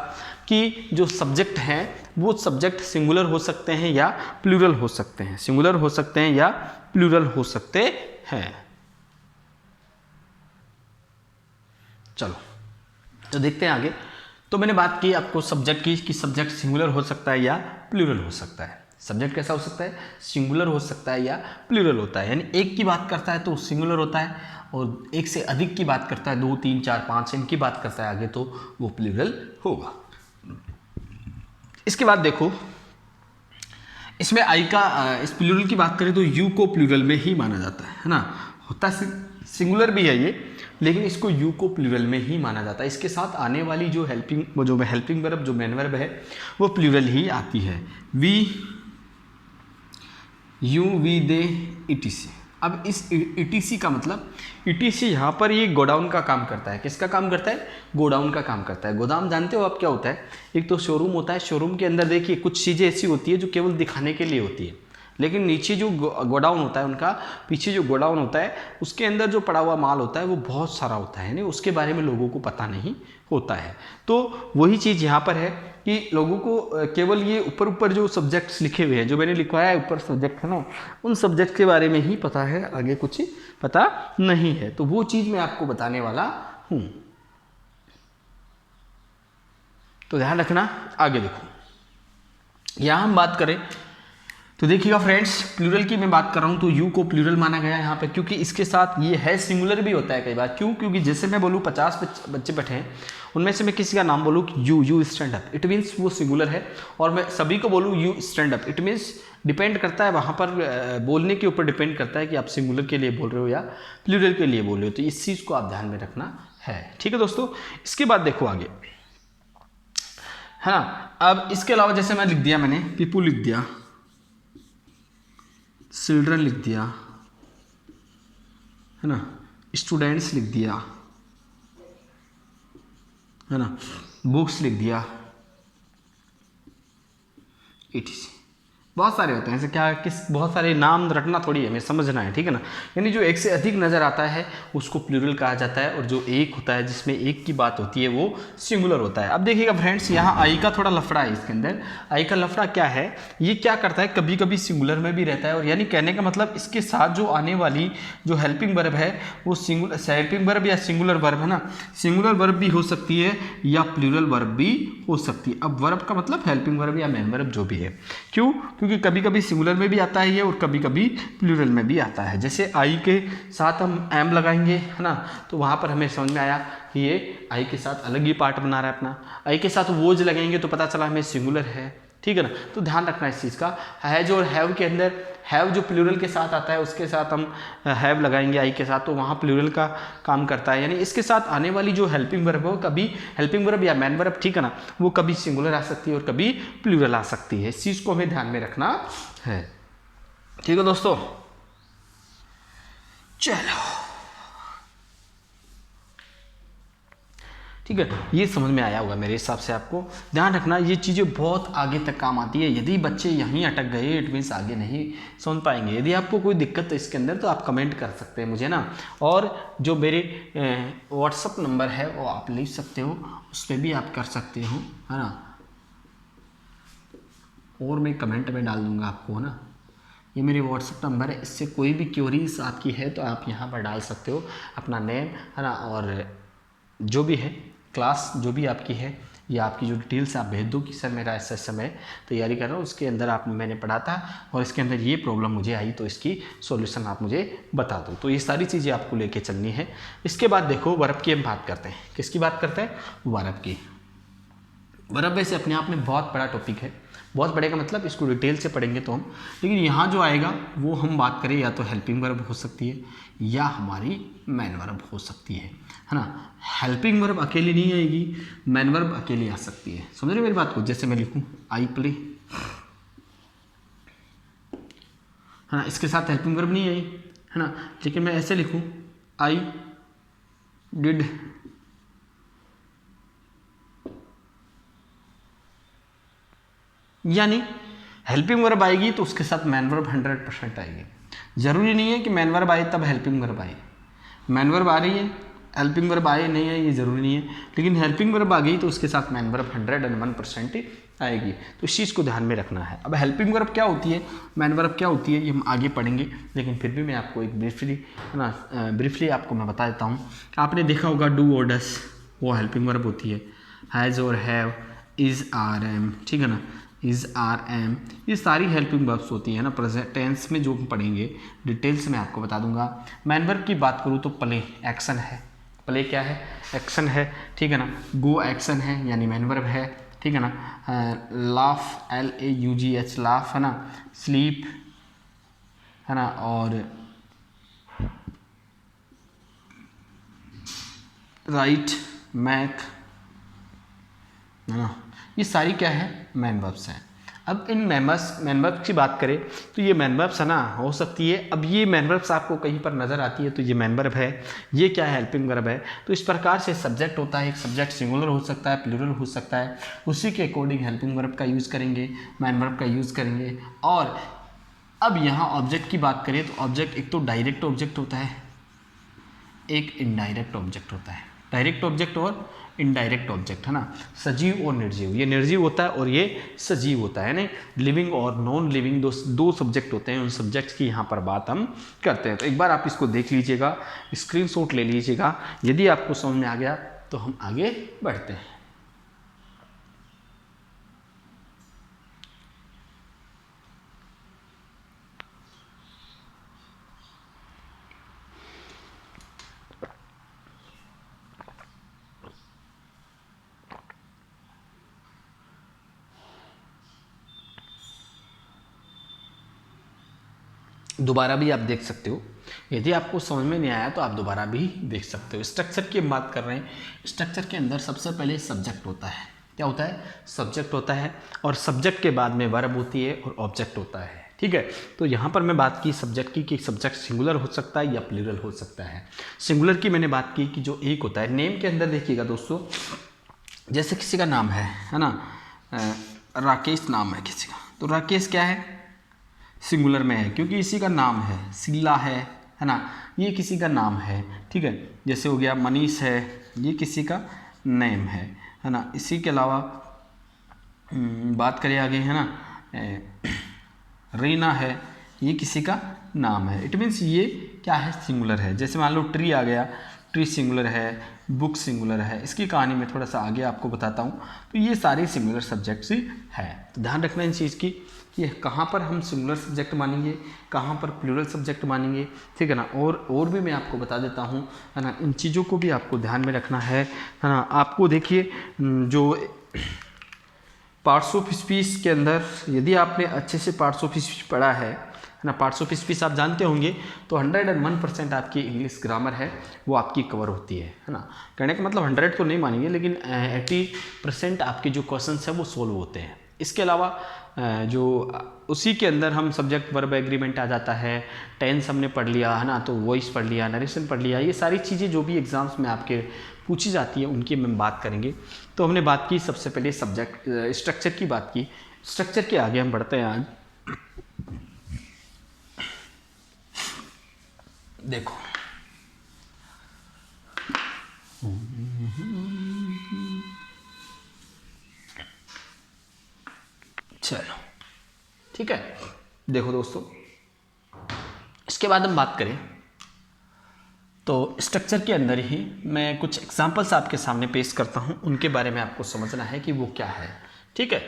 कि जो सब्जेक्ट हैं वो सब्जेक्ट सिंगुलर हो सकते हैं या प्लूरल हो सकते हैं, सिंगुलर हो सकते हैं या प्लूरल हो सकते हैं। चलो तो देखते हैं आगे। तो मैंने बात की आपको सब्जेक्ट की कि सब्जेक्ट सिंगुलर हो सकता है या प्लूरल हो सकता है। सब्जेक्ट कैसा हो सकता है? सिंगुलर हो सकता है या प्लूरल होता है। यानी एक की बात करता है तो सिंगुलर होता है, और एक से अधिक की बात करता है, 2, 3, 4, 5 इनकी बात करता है आगे, तो वो प्लूरल होगा। इसके बाद देखो, इसमें आई का इस प्लूरल की बात करें तो यू को प्लूरल में ही माना जाता है ना। होता सिंगुलर भी है ये, लेकिन इसको यू को प्लूरल में ही माना जाता है। इसके साथ आने वाली जो हेल्पिंग वर्ब, जो मेन वर्ब है, वो प्लूरल ही आती है। We, you, we, they, etc. अब इस इटीसी का मतलब, इटीसी यहाँ पर ये गोडाउन का काम करता है। किसका काम करता है? गोडाउन का काम करता है। गोदाम जानते हो आप क्या होता है? एक तो शोरूम होता है। शोरूम के अंदर देखिए कुछ चीज़ें ऐसी होती है जो केवल दिखाने के लिए होती है, लेकिन नीचे जो गोडाउन होता है, उनका पीछे जो गोडाउन होता है, उसके अंदर जो पड़ा हुआ माल होता है वो बहुत सारा होता है, यानी उसके बारे में लोगों को पता नहीं होता है। तो वही चीज़ यहाँ पर है कि लोगों को केवल ये ऊपर ऊपर जो सब्जेक्ट्स लिखे हुए हैं, जो मैंने लिखवाया है ऊपर सब्जेक्ट है ना, उन सब्जेक्ट के बारे में ही पता है, आगे कुछ पता नहीं है। तो वो चीज़ मैं आपको बताने वाला हूँ। तो ध्यान रखना। आगे देखो, यहाँ हम बात करें तो देखिएगा फ्रेंड्स, प्लूरल की मैं बात कर रहा हूँ तो यू को प्लूरल माना गया है यहाँ पे, क्योंकि इसके साथ ये है सिंगुलर भी होता है कई बार। क्यों? क्योंकि जैसे मैं बोलूँ 50 बच्चे बैठे हैं, उनमें से मैं किसी का नाम बोलूँ you stand up, it means वो सिंगुलर है। और मैं सभी को बोलूँ you stand up, it means depend करता है वहाँ पर बोलने के ऊपर डिपेंड करता है कि आप सिंगुलर के लिए बोल रहे हो या प्लूरल के लिए बोल रहे हो। तो इस चीज़ को आप ध्यान में रखना है, ठीक है दोस्तों। इसके बाद देखो आगे, है ना। अब इसके अलावा जैसे मैं लिख दिया, मैंने पीपल लिख दिया, चिल्ड्रन लिख दिया, है ना, स्टूडेंट्स लिख दिया, है ना, बुक्स लिख दिया, etc। बहुत सारे होते हैं, ऐसे क्या बहुत सारे नाम रटना थोड़ी है, हमें समझना है, ठीक है ना। यानी जो एक से अधिक नज़र आता है उसको प्लूरल कहा जाता है, और जो एक होता है जिसमें एक की बात होती है वो सिंगुलर होता है। अब देखिएगा फ्रेंड्स, यहाँ आई का थोड़ा लफड़ा है इसके अंदर। आई का लफड़ा क्या है, ये क्या करता है, कभी कभी सिंगुलर में भी रहता है, और यानी कहने का मतलब इसके साथ जो आने वाली जो हेल्पिंग वर्ब है वो हेल्पिंग वर्ब या सिंगुलर वर्ब है ना, सिंगुलर वर्ब भी हो सकती है या प्लूरल वर्ब भी हो सकती है। अब वर्ब का मतलब हेल्पिंग वर्ब या मेन वर्ब जो भी है। क्यों? क्योंकि कभी कभी सिंगुलर में भी आता है ये, और कभी कभी प्लूरल में भी आता है। जैसे आई के साथ हम एम लगाएंगे, है ना, तो वहाँ पर हमें समझ में आया कि ये आई के साथ अलग ही पार्ट बना रहा है अपना। आई के साथ वोज लगेंगे तो पता चला हमें सिंगुलर है, ठीक है ना। तो ध्यान रखना इस चीज़ का। हैज और हैव के अंदर हैव जो प्लूरल के साथ आता है उसके साथ हम हैव लगाएंगे आई के साथ, तो वहाँ प्लूरल का काम करता है। यानी इसके साथ आने वाली जो हेल्पिंग वर्ब है वो कभी हेल्पिंग वर्ब या मैन वर्ब, ठीक है ना, वो कभी सिंगुलर आ सकती है और कभी प्लूरल आ सकती है। इस चीज़ को हमें ध्यान में रखना है, ठीक है दोस्तों। चलो ठीक है, ये समझ में आया होगा मेरे हिसाब से। आपको ध्यान रखना ये चीज़ें बहुत आगे तक काम आती है। यदि बच्चे यहीं अटक गए इट मीन्स आगे नहीं समझ पाएंगे। यदि आपको कोई दिक्कत है इसके अंदर तो आप कमेंट कर सकते हैं मुझे ना, और जो मेरे व्हाट्सअप नंबर है वो आप लिख सकते हो, उस पर भी आप कर सकते हो, है ना, और मैं कमेंट में डाल दूँगा आपको, है ना। ये मेरे व्हाट्सअप नंबर है, इससे कोई भी क्वेरीज आपकी है तो आप यहाँ पर डाल सकते हो अपना नेम, है ना, और जो भी है क्लास जो भी आपकी है या आपकी जो डिटेल्स आप भेज दो कि सर मेरा ऐसा समय तैयारी कर रहा हूँ, उसके अंदर आप मैंने पढ़ा था और इसके अंदर ये प्रॉब्लम मुझे आई तो इसकी सॉल्यूशन आप मुझे बता दो। तो ये सारी चीज़ें आपको लेके चलनी है। इसके बाद देखो वर्ब की हम बात करते हैं। किसकी बात करते हैं? वर्ब की। वर्ब वैसे अपने आप में बहुत बड़ा टॉपिक है, बहुत बड़े का मतलब इसको डिटेल से पढ़ेंगे तो हम, लेकिन यहाँ जो आएगा वो हम बात करें या तो हेल्पिंग वर्ब हो सकती है या हमारी मैन वर्ब हो सकती है ना। हेल्पिंग वर्ब अकेली नहीं आएगी, मैन वर्ब अकेली आ सकती है। समझ रहे मेरी बात को? जैसे मैं लिखूँ आई प्ले, है ना, इसके साथ हेल्पिंग वर्ब नहीं आई, है ना, लेकिन मैं ऐसे लिखूँ आई डिड, यानी हेल्पिंग वर्ब आएगी तो उसके साथ मैन वर्ब 100% आएगी। जरूरी नहीं है कि मैन वर्ब आए तब हेल्पिंग वर्ब आए। मैन वर्ब आ रही है, हेल्पिंग वर्ब आए नहीं है ये ज़रूरी नहीं है, लेकिन हेल्पिंग वर्ब आ गई तो उसके साथ मैन वर्ब 101% आएगी। तो इस चीज़ को ध्यान में रखना है। अब हेल्पिंग वर्ब क्या होती है, मैन वर्ब क्या होती है, ये हम आगे पढ़ेंगे, लेकिन फिर भी मैं आपको एक ब्रीफली, है ना, ब्रीफली आपको मैं बता देता हूँ। आपने देखा होगा डू और डस, वो हेल्पिंग वर्ब होती है। हैज़ और हैव, इज़ आर एम, ठीक है ना, इज़ आर एम, ये सारी हेल्पिंग वर्ब्स होती है ना। प्रेजेंट टेंस में जो हम पढ़ेंगे डिटेल्स में आपको बता दूंगा। मैन वर्ब की बात करूँ तो प्ले एक्शन है, प्ले क्या है, एक्शन है, ठीक है ना। गो एक्शन है यानी मैन वर्ब है, ठीक है ना। लाफ LAUGH लाफ, है ना। स्लीप, है ना, और राइट, मैक, है ना, ये सारी क्या है, मैन वर्ब्स हैं। अब इन मैन वर्ब्स की बात करें तो ये मैन वर्ब्स है ना, हो सकती है। अब ये मैन वर्ब्स आपको कहीं पर नज़र आती है तो ये मैन वर्ब है, ये क्या है, हेल्पिंग वर्ब है। तो इस प्रकार से सब्जेक्ट होता है, एक सब्जेक्ट सिंगुलर हो सकता है, प्लूरल हो सकता है, उसी के अकॉर्डिंग हेल्पिंग वर्ब का यूज़ करेंगे, मैन वर्ब का यूज़ करेंगे। और अब यहाँ ऑब्जेक्ट की बात करें तो ऑब्जेक्ट एक तो डायरेक्ट ऑब्जेक्ट होता है, एक इनडायरेक्ट ऑब्जेक्ट होता है। डायरेक्ट ऑब्जेक्ट और इनडायरेक्ट ऑब्जेक्ट, है ना, सजीव और निर्जीव। ये निर्जीव होता है और ये सजीव होता है, नहीं लिविंग और नॉन लिविंग, दो सब्जेक्ट होते हैं। उन सब्जेक्ट्स की यहाँ पर बात हम करते हैं। तो एक बार आप इसको देख लीजिएगा, स्क्रीनशॉट ले लीजिएगा। यदि आपको समझ में आ गया तो हम आगे बढ़ते हैं। दोबारा भी आप देख सकते हो, यदि आपको समझ में नहीं आया तो आप दोबारा भी देख सकते हो। स्ट्रक्चर की हम बात कर रहे हैं। स्ट्रक्चर के अंदर सबसे पहले सब्जेक्ट होता है। क्या होता है? सब्जेक्ट होता है, और सब्जेक्ट के बाद में वर्ब होती है और ऑब्जेक्ट होता है, ठीक है। तो यहाँ पर मैं बात की सब्जेक्ट की कि सब्जेक्ट सिंगुलर हो सकता है या प्लूरल हो सकता है। सिंगुलर की मैंने बात की कि जो एक होता है। नेम के अंदर देखिएगा दोस्तों, जैसे किसी का नाम है ना, राकेश नाम है किसी का, तो राकेश क्या है, सिंगुलर में है क्योंकि इसी का नाम है, सिल्ला है ना, ये किसी का नाम है, ठीक है। जैसे हो गया मनीष है, ये किसी का नेम है ना। इसी के अलावा बात करें आगे, है ना, रीना है, ये किसी का नाम है। इट मीन्स ये क्या है, सिंगुलर है। जैसे मान लो ट्री आ गया, ट्री सिंगुलर है, बुक सिंगुलर है। इसकी कहानी मैं थोड़ा सा आगे आपको बताता हूँ। तो ये सारे सिंगुलर सब्जेक्ट्स ही है। तो ध्यान रखना इन चीज़ की कि कहाँ पर हम सिंगुलर सब्जेक्ट मानेंगे, कहाँ पर प्लूरल सब्जेक्ट मानेंगे, ठीक है ना। और भी मैं आपको बता देता हूँ, है ना। इन चीज़ों को भी आपको ध्यान में रखना है ना। आपको देखिए जो पार्ट्स ऑफ स्पीच के अंदर, यदि आपने अच्छे से पार्ट्स ऑफ स्पीच पढ़ा है ना, पार्ट्स ऑफ स्पीच आप जानते होंगे, तो 101% आपकी इंग्लिश ग्रामर है वो आपकी कवर होती है ना। कहने का मतलब 100 तो नहीं मानेंगे, लेकिन 80% आपके जो क्वेश्चंस हैं वो सोल्व होते हैं। इसके अलावा जो उसी के अंदर हम सब्जेक्ट वर्ब एग्रीमेंट आ जाता है, टेंस हमने पढ़ लिया है ना, तो वॉइस पढ़ लिया, नरेशन पढ़ लिया, ये सारी चीज़ें जो भी एग्जाम्स में आपके पूछी जाती है उनकी हम बात करेंगे। तो हमने बात की सबसे पहले सब्जेक्ट स्ट्रक्चर की बात की। स्ट्रक्चर के आगे हम बढ़ते हैं आज। देखो चलो ठीक है। देखो दोस्तों, इसके बाद हम बात करें तो स्ट्रक्चर के अंदर ही मैं कुछ एग्जांपल्स आपके सामने पेश करता हूं, उनके बारे में आपको समझना है कि वो क्या है, ठीक है।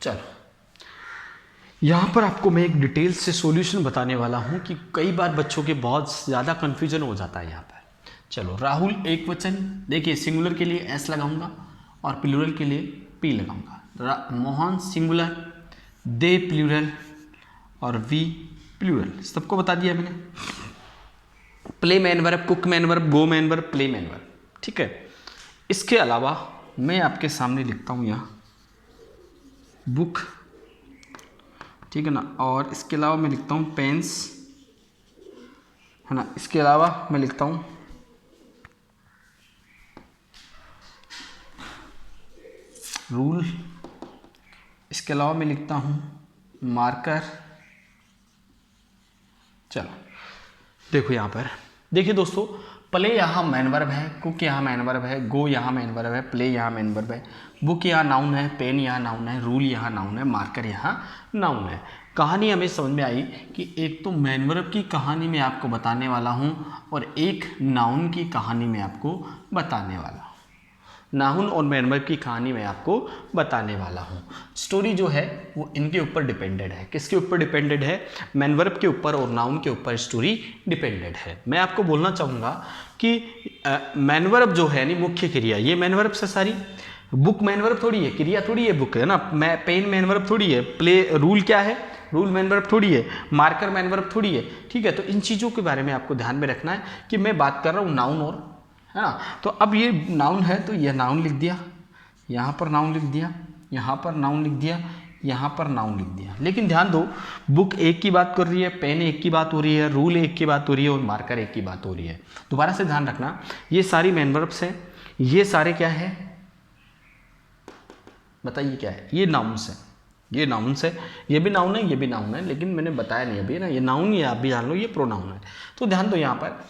चलो यहाँ पर आपको मैं एक डिटेल से सॉल्यूशन बताने वाला हूँ कि कई बार बच्चों के बहुत ज़्यादा कन्फ्यूजन हो जाता है यहाँ पर। चलो, राहुल एक वचन, देखिए सिंगुलर के लिए एस लगाऊंगा और प्लूरल के लिए पी लगाऊंगा। मोहन सिंगुलर, दे प्लूरल और वी प्लूरल, सबको बता दिया मैंने। Play man verb, cook man verb, go man verb, play man verb, ठीक है। इसके अलावा मैं आपके सामने लिखता हूँ यहाँ बुक, ठीक है ना, और इसके अलावा मैं लिखता हूँ पेन्स, है ना। इसके अलावा मैं लिखता हूँ रूल, इसके अलावा मैं लिखता हूँ मार्कर। चलो देखो यहाँ पर, देखिए दोस्तों, प्ले यहाँ मैन वर्ब है, कुक यहाँ मैन वर्ब है, गो यहाँ मैन वर्ब है, प्ले यहाँ मैन वर्ब है, बुक यहाँ नाउन है, पेन यहाँ नाउन है, रूल यहाँ नाउन है, मार्कर यहाँ नाउन है। कहानी हमें समझ में आई कि एक तो मैन वर्ब की कहानी मैं आपको बताने वाला हूँ और एक नाउन की कहानी मैं आपको बताने वाला हूँ। नाउन और मैन वर्ब की कहानी मैं आपको बताने वाला हूँ। स्टोरी जो है वो इनके ऊपर डिपेंडेड है। किसके ऊपर डिपेंडेड है? मैन वर्ब के ऊपर और नाउन के ऊपर स्टोरी डिपेंडेड है। मैं आपको बोलना चाहूँगा कि मैन वर्ब जो है नहीं, मुख्य क्रिया, ये मैन वर्ब से सारी। बुक मैन वर्ब थोड़ी है, क्रिया थोड़ी है बुक, है ना। पेन मैन वर्ब थोड़ी है, प्ले रूल क्या है, रूल मैन वर्ब थोड़ी है, मार्कर मैन वर्ब थोड़ी है, ठीक है। तो इन चीज़ों के बारे में आपको ध्यान में रखना है कि मैं बात कर रहा हूँ नाउन और, है ना। तो अब ये नाउन है तो यह नाउन लिख दिया, यहाँ पर नाउन लिख दिया, यहाँ पर नाउन लिख दिया, यहाँ पर नाउन लिख दिया। लेकिन ध्यान दो, बुक एक की बात कर रही है, पेन एक की बात हो रही है, रूल एक की बात हो रही है और मार्कर एक की बात हो रही है। दोबारा से ध्यान रखना, ये सारी मैन वर्ब्स हैं, ये सारे क्या है बताइए क्या है? ये नाउन्स है, ये नाउन्स है, ये भी नाउन है, ये भी नाउन है, लेकिन मैंने बताया नहीं अभी ना, ये नाउन, ये आप भी जान लो, ये प्रोनाउन है। तो ध्यान दो यहाँ पर।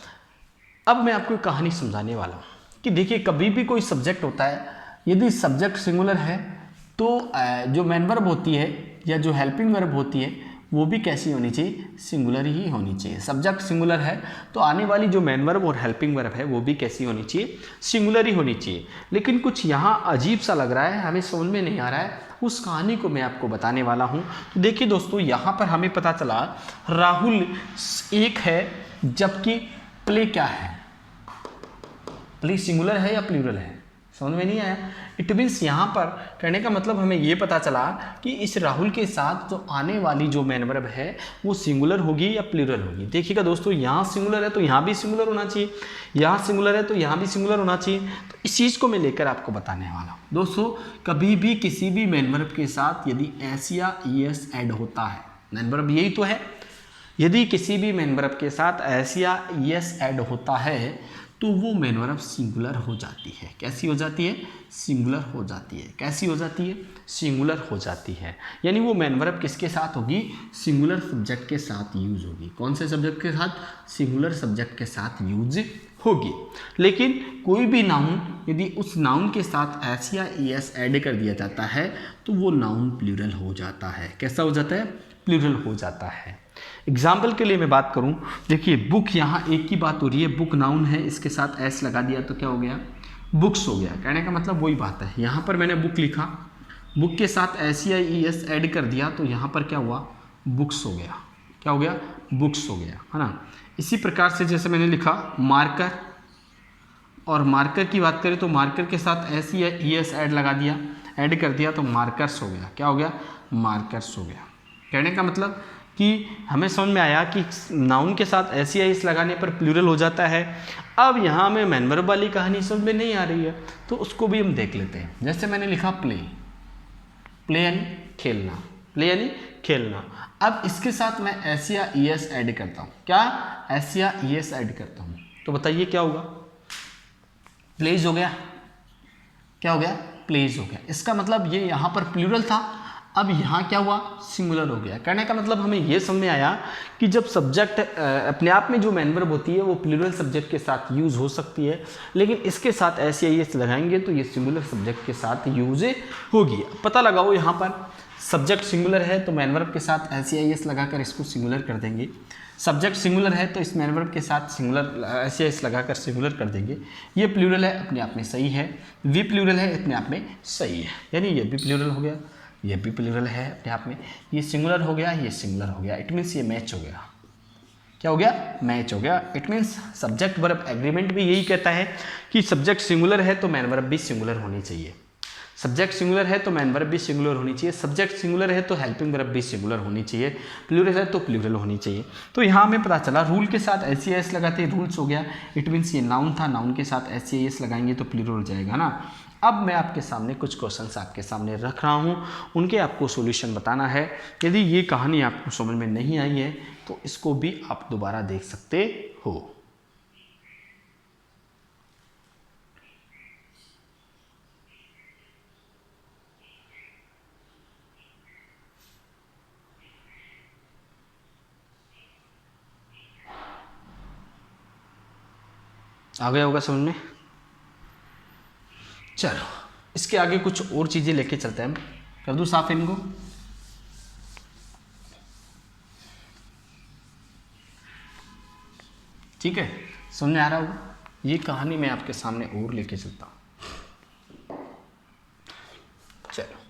अब मैं आपको एक कहानी समझाने वाला हूँ कि देखिए, कभी भी कोई सब्जेक्ट होता है, यदि सब्जेक्ट सिंगुलर है तो जो मैन वर्ब होती है या जो हेल्पिंग वर्ब होती है वो भी कैसी होनी चाहिए? सिंगुलर ही होनी चाहिए। सब्जेक्ट सिंगुलर है तो आने वाली जो मैन वर्ब और हेल्पिंग वर्ब है वो भी कैसी होनी चाहिए? सिंगुलर ही होनी चाहिए। लेकिन कुछ यहाँ अजीब सा लग रहा है, हमें समझ में नहीं आ रहा है, उस कहानी को मैं आपको बताने वाला हूँ। तो देखिए दोस्तों, यहाँ पर हमें पता चला राहुल एक है, जबकि प्ले क्या है? प्ले सिंगुलर है या प्लूरल है? समझ में नहीं आया? इट मीन्स यहाँ पर कहने का मतलब हमें ये पता चला कि इस राहुल के साथ जो आने वाली जो मैन वर्ब है वो सिंगुलर होगी या प्लूरल होगी। देखिएगा दोस्तों, यहाँ सिंगुलर है तो यहाँ भी सिंगुलर होना चाहिए, यहाँ सिंगुलर है तो यहाँ भी सिंगुलर होना चाहिए। तो इस चीज़ को मैं लेकर आपको बताने वाला हूँ। दोस्तों, कभी भी किसी भी मैन वर्ब के साथ यदि एस या ईएस ऐड होता है, मैन वर्ब यही तो है, यदि किसी भी मैन वर्ब के साथ एस या ईएस ऐड होता है तो वो मैन वर्ब सिंगुलर हो जाती है। कैसी हो जाती है? सिंगुलर हो जाती है। कैसी हो जाती है? सिंगुलर हो जाती है। यानी वो मैन वर्ब किसके साथ होगी? सिंगुलर सब्जेक्ट के साथ यूज होगी। कौन से सब्जेक्ट के साथ? सिंगुलर सब्जेक्ट के साथ यूज होगी। लेकिन कोई भी नाउन यदि उस नाउन के साथ एस या ईएस ऐड कर दिया जाता है तो वो नाउन प्लूरल हो जाता है। कैसा हो जाता है? प्लूरल हो जाता है। एग्जाम्पल के लिए मैं बात करूं, देखिए बुक, यहाँ एक की बात हो रही है, बुक नाउन है, इसके साथ एस लगा दिया तो क्या हो गया? बुक्स हो गया। कहने का मतलब वही बात है, यहाँ पर मैंने बुक लिखा, बुक के साथ एस या ई एस ऐड कर दिया तो यहाँ पर क्या हुआ? बुक्स हो गया। क्या हो गया? बुक्स हो गया, है ना। इसी प्रकार से जैसे मैंने लिखा मार्कर, और मार्कर की बात करें तो मार्कर के साथ एस या ई एस ऐड लगा दिया, ऐड कर दिया तो मार्कर्स हो गया। क्या हो गया? मार्कर्स हो गया। कहने का मतलब कि हमें समझ में आया कि नाउन के साथ एस या इस लगाने पर प्लूरल हो जाता है। अब यहाँ हमें मैन वर्ब वाली कहानी समझ में नहीं आ रही है तो उसको भी हम देख लेते हैं। जैसे मैंने लिखा प्ले, प्ले यानी खेलना, प्ले यानी खेलना। अब इसके साथ मैं एस या ई एस ऐड करता हूँ। क्या? एस या ई एस ऐड करता हूँ तो बताइए क्या होगा? प्लेज हो गया। क्या हो गया? प्लेज हो गया। इसका मतलब ये यहाँ पर प्लूरल था, अब यहाँ क्या हुआ? सिंगुलर हो गया। कहने का मतलब हमें ये समझ में आया कि जब सब्जेक्ट अपने आप में जो मैन वर्ब होती है वो प्लूरल सब्जेक्ट के साथ यूज हो सकती है, लेकिन इसके साथ एस या ईएस लगाएंगे तो ये सिंगुलर सब्जेक्ट के साथ यूज होगी। पता लगाओ, यहाँ पर सब्जेक्ट सिंगुलर है तो मैन वर्ब के साथ एस या ईएस लगाकर इसको सिंगुलर कर देंगे। सब्जेक्ट सिंगुलर है तो इस मैन वर्ब के साथ सिंगुलर एस या एस लगाकर सिंगुलर कर देंगे। ये प्लूरल है, अपने आप में सही है। वी प्लूरल है, अपने आप में सही है। यानी ये भी प्लूरल हो गया, ये भी प्लूरल है अपने आप में। ये सिंगुलर हो गया, ये सिंगुलर हो गया। इट मीन्स ये मैच हो गया। क्या हो गया? मैच हो गया। It means subject verb agreement भी यही कहता है कि सब्जेक्ट सिंगुलर है तो मैन वर्ब भी सिंगुलर होनी चाहिए। सब्जेक्ट सिंगुलर है तो मैन वर्ब भी सिंगुलर होनी चाहिए। सब्जेक्ट सिंगुलर है तो हेल्पिंग वर्ब भी सिंगुलर होनी चाहिए। प्लूरल है तो प्लूरल होनी चाहिए। तो यहाँ हमें पता चला रूल के साथ एस या एस लगाते रूल्स हो गया। इट मीन्स ये नाउन था, नाउन के साथ एस या एस लगाएंगे तो प्लूरल हो जाएगा ना। अब मैं आपके सामने कुछ क्वेश्चंस आपके सामने रख रहा हूँ, उनके आपको सॉल्यूशन बताना है। यदि ये कहानी आपको समझ में नहीं आई है तो इसको भी आप दोबारा देख सकते हो। आ गया होगा समझ में? चलो इसके आगे कुछ और चीज़ें लेके चलते हैं हम। कर दूँ साफ इनको? ठीक है, समझ में आ रहा होगा? ये कहानी मैं आपके सामने और लेके चलता हूँ। चलो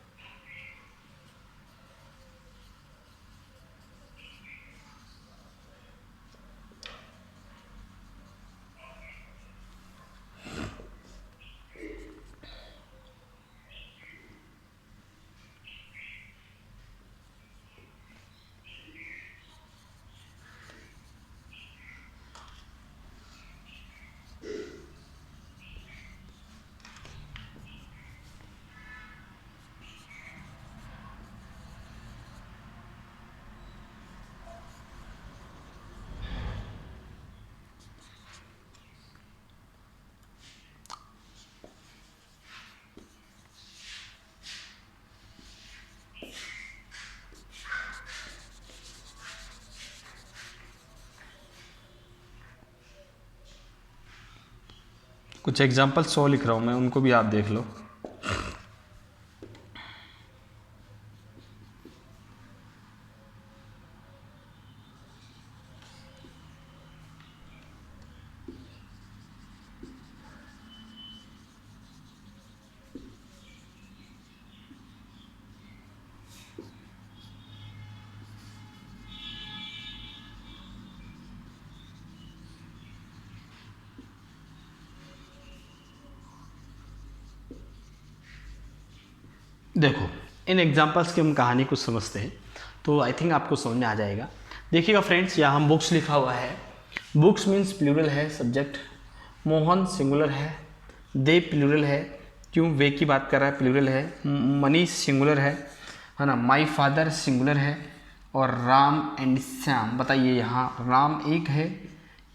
कुछ एग्जाम्पल 100 लिख रहा हूँ मैं, उनको भी आप देख लो। देखो इन एग्जांपल्स की हम कहानी कुछ समझते हैं तो आई थिंक आपको समझ में आ जाएगा। देखिएगा फ्रेंड्स, यहाँ हम बुक्स लिखा हुआ है, बुक्स मीन्स प्लूरल है, सब्जेक्ट मोहन सिंगुलर है, दे प्लूरल है, क्यों वे की बात कर रहा है, प्लूरल है, मनीष सिंगुलर है ना, माई फादर सिंगुलर है, और राम एंड श्याम। बताइए यहाँ राम एक है,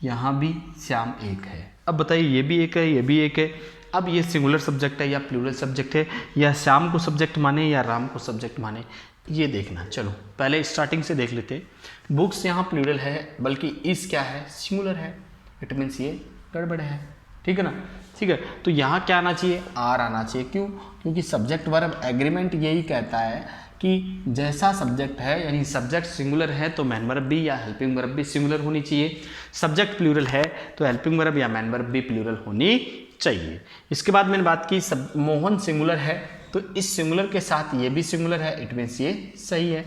यहाँ भी श्याम एक है। अब बताइए ये भी एक है, ये भी एक है। अब ये सिंगुलर सब्जेक्ट है या प्लूरल सब्जेक्ट है, या श्याम को सब्जेक्ट माने या राम को सब्जेक्ट माने, ये देखना। चलो पहले स्टार्टिंग से देख लेते हैं। बुक्स यहाँ प्लूरल है, बल्कि इस क्या है, सिंगुलर है, इट मीन्स ये गड़बड़ है। ठीक है ना, ठीक है। तो यहाँ क्या आना चाहिए, आर आना चाहिए। क्यों? क्योंकि सब्जेक्ट वर्ब एग्रीमेंट यही कहता है कि जैसा सब्जेक्ट है, यानी सब्जेक्ट सिंगुलर है तो मैन वर्ब भी या हेल्पिंग वर्ब भी सिंगुलर होनी चाहिए, सब्जेक्ट प्लूरल है तो हेल्पिंग वर्ब या मैन वर्ब भी प्लूरल होनी चाहिए। इसके बाद मैंने बात की मोहन सिंगुलर है तो इस सिंगुलर के साथ ये भी सिंगुलर है, इट मीन्स ये सही है।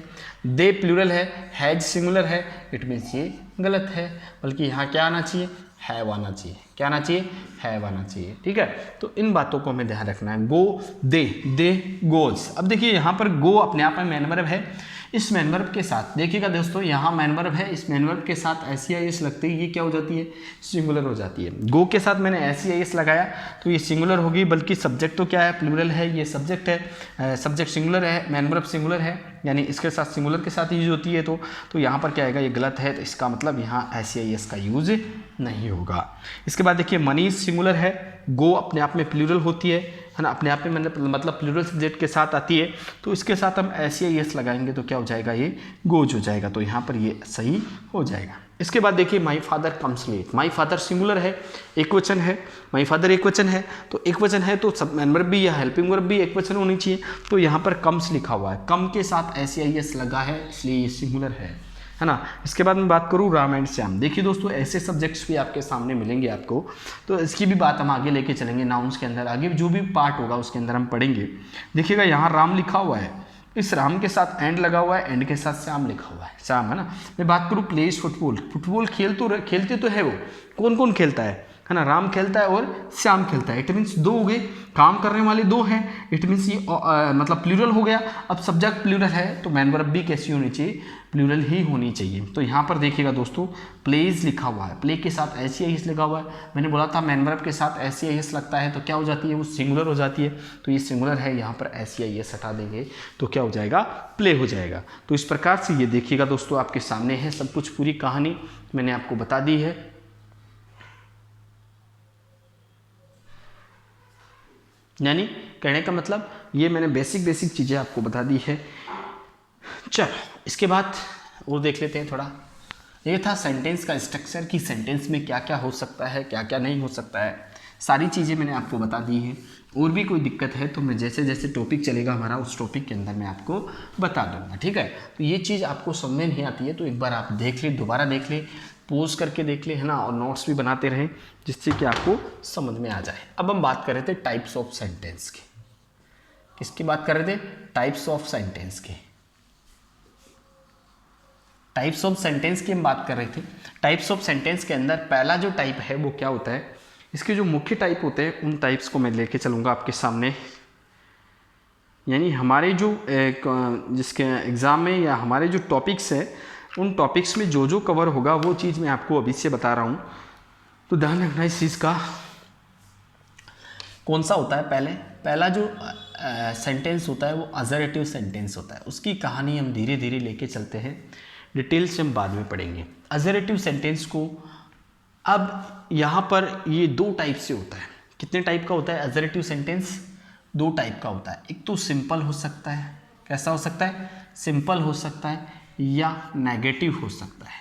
दे प्लूरल है, हैज सिंगुलर है, इट मीन्स ये गलत है, बल्कि यहाँ क्या आना चाहिए, हैव आना चाहिए। क्या आना चाहिए, हैव आना चाहिए। ठीक है, तो इन बातों को हमें ध्यान रखना है। गो, दे गोज। अब देखिए यहाँ पर गो अपने आप में मैन वर्ब है, इस मैन वर्ब के साथ देखिएगा दोस्तों, यहाँ मैन वर्ब है, इस मैन वर्ब के साथ ऐसी आई एस लगते ही ये क्या हो जाती है, सिंगुलर हो जाती है। गो के साथ मैंने ऐसी आई एस लगाया तो ये सिंगुलर होगी, बल्कि सब्जेक्ट तो क्या है, प्लूरल है, ये सब्जेक्ट है, सब्जेक्ट सिंगुलर है, मैन वर्ब सिंगुलर है, यानी इसके साथ सिंगुलर के साथ यूज होती है। तो यहाँ पर क्या आएगा, ये गलत है, तो इसका मतलब यहाँ ऐसी आई एस का यूज नहीं होगा। इसके बाद देखिए मनीष सिंगुलर है, गो अपने आप में प्लूरल होती है ना, अपने आप में मतलब प्लूरल सब्जेक्ट के साथ आती है, तो इसके साथ हम ऐसी आई एस लगाएंगे तो क्या हो जाएगा, ये गोज हो जाएगा, तो यहाँ पर ये सही हो जाएगा। इसके बाद देखिए my father comes late, my father singular है, एक वचन है, माई फादर एक वचन है, तो एक वचन है तो सब मैन वर्ब भी या हेल्पिंग वर्ब भी एक वचन होनी चाहिए, तो यहाँ पर कम्स लिखा हुआ है, कम के साथ ऐसी आई एस लगा है, इसलिए ये सिंगुलर है ना। इसके बाद मैं बात करूँ राम एंड श्याम। देखिए दोस्तों ऐसे सब्जेक्ट्स भी आपके सामने मिलेंगे आपको, तो इसकी भी बात हम आगे लेके चलेंगे, नाउन्स के अंदर आगे जो भी पार्ट होगा उसके अंदर हम पढ़ेंगे। देखिएगा यहाँ राम लिखा हुआ है, इस राम के साथ एंड लगा हुआ है, एंड के साथ श्याम लिखा हुआ है, श्याम है ना। मैं बात करूँ प्लेज फुटबॉल, फुटबॉल खेलते तो है वो, कौन कौन खेलता है ना, राम खेलता है और श्याम खेलता है, इट मीन्स दो हो गए, काम करने वाले दो हैं, इट मीन्स ये मतलब प्लूरल हो गया। अब सब्जेक्ट प्लूरल है तो मैन वर्ब भी कैसी होनी चाहिए, प्लूरल ही होनी चाहिए। तो यहाँ पर देखिएगा दोस्तों प्लेज लिखा हुआ है, प्ले के साथ ऐसी आई एस लगा हुआ है, मैंने बोला था मैन वर्ब के साथ ऐसी आई एस लगता है तो क्या हो जाती है, वो सिंगुलर हो जाती है, तो ये सिंगुलर है, यहाँ पर ऐसी आई एस हटा देंगे तो क्या हो जाएगा, प्ले हो जाएगा। तो इस प्रकार से ये देखिएगा दोस्तों आपके सामने है सब कुछ, पूरी कहानी मैंने आपको बता दी है। यानी कहने का मतलब ये मैंने बेसिक चीज़ें आपको बता दी है। चलो इसके बाद वो देख लेते हैं थोड़ा, ये था सेंटेंस का स्ट्रक्चर कि सेंटेंस में क्या क्या हो सकता है, क्या क्या नहीं हो सकता है, सारी चीज़ें मैंने आपको बता दी हैं। और भी कोई दिक्कत है तो मैं जैसे जैसे टॉपिक चलेगा हमारा उस टॉपिक के अंदर मैं आपको बता दूंगा। ठीक है, तो ये चीज़ आपको समझ नहीं आती है तो एक बार आप देख ले, दोबारा देख ले, पॉज करके देख ले, है ना, और नोट्स भी बनाते रहें जिससे कि आपको समझ में आ जाए। अब हम बात कर रहे थे टाइप्स ऑफ सेंटेंस की, किसकी बात कर रहे थे, टाइप्स ऑफ सेंटेंस की, टाइप्स ऑफ सेंटेंस की हम बात कर रहे थे। टाइप्स ऑफ सेंटेंस के अंदर पहला जो टाइप है वो क्या होता है, इसके जो मुख्य टाइप होते हैं उन टाइप्स को मैं लेके चलूँगा आपके सामने। यानी हमारे जो जिसके एग्ज़ाम में या हमारे जो टॉपिक्स हैं उन टॉपिक्स में जो जो कवर होगा वो चीज़ मैं आपको अभी से बता रहा हूँ, तो ध्यान रखना इस चीज़ का। कौन सा होता है, पहला जो सेंटेंस होता है वो अजरेटिव सेंटेंस होता है, उसकी कहानी हम धीरे धीरे लेके चलते हैं, डिटेल से हम बाद में पढ़ेंगे। अजरेटिव सेंटेंस को अब यहाँ पर ये दो टाइप से होता है। कितने टाइप का होता है अजरेटिव सेंटेंस, दो टाइप का होता है। एक तो सिंपल हो सकता है, कैसा हो सकता है, सिंपल हो सकता है, या नेगेटिव हो सकता है।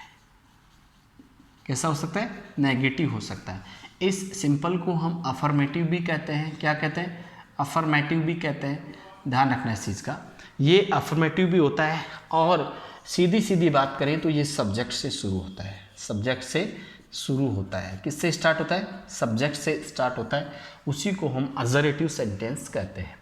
कैसा हो सकता है, नेगेटिव हो सकता है। इस सिंपल को हम अफर्मेटिव भी कहते हैं, क्या कहते हैं, अफर्मेटिव भी कहते हैं। ध्यान रखना इस चीज़ का, ये अफर्मेटिव भी होता है, और सीधी सीधी बात करें तो ये सब्जेक्ट से शुरू होता है, सब्जेक्ट से शुरू होता है। किससे स्टार्ट होता है, सब्जेक्ट से स्टार्ट होता है, उसी को हम अजरेटिव सेंटेंस कहते हैं।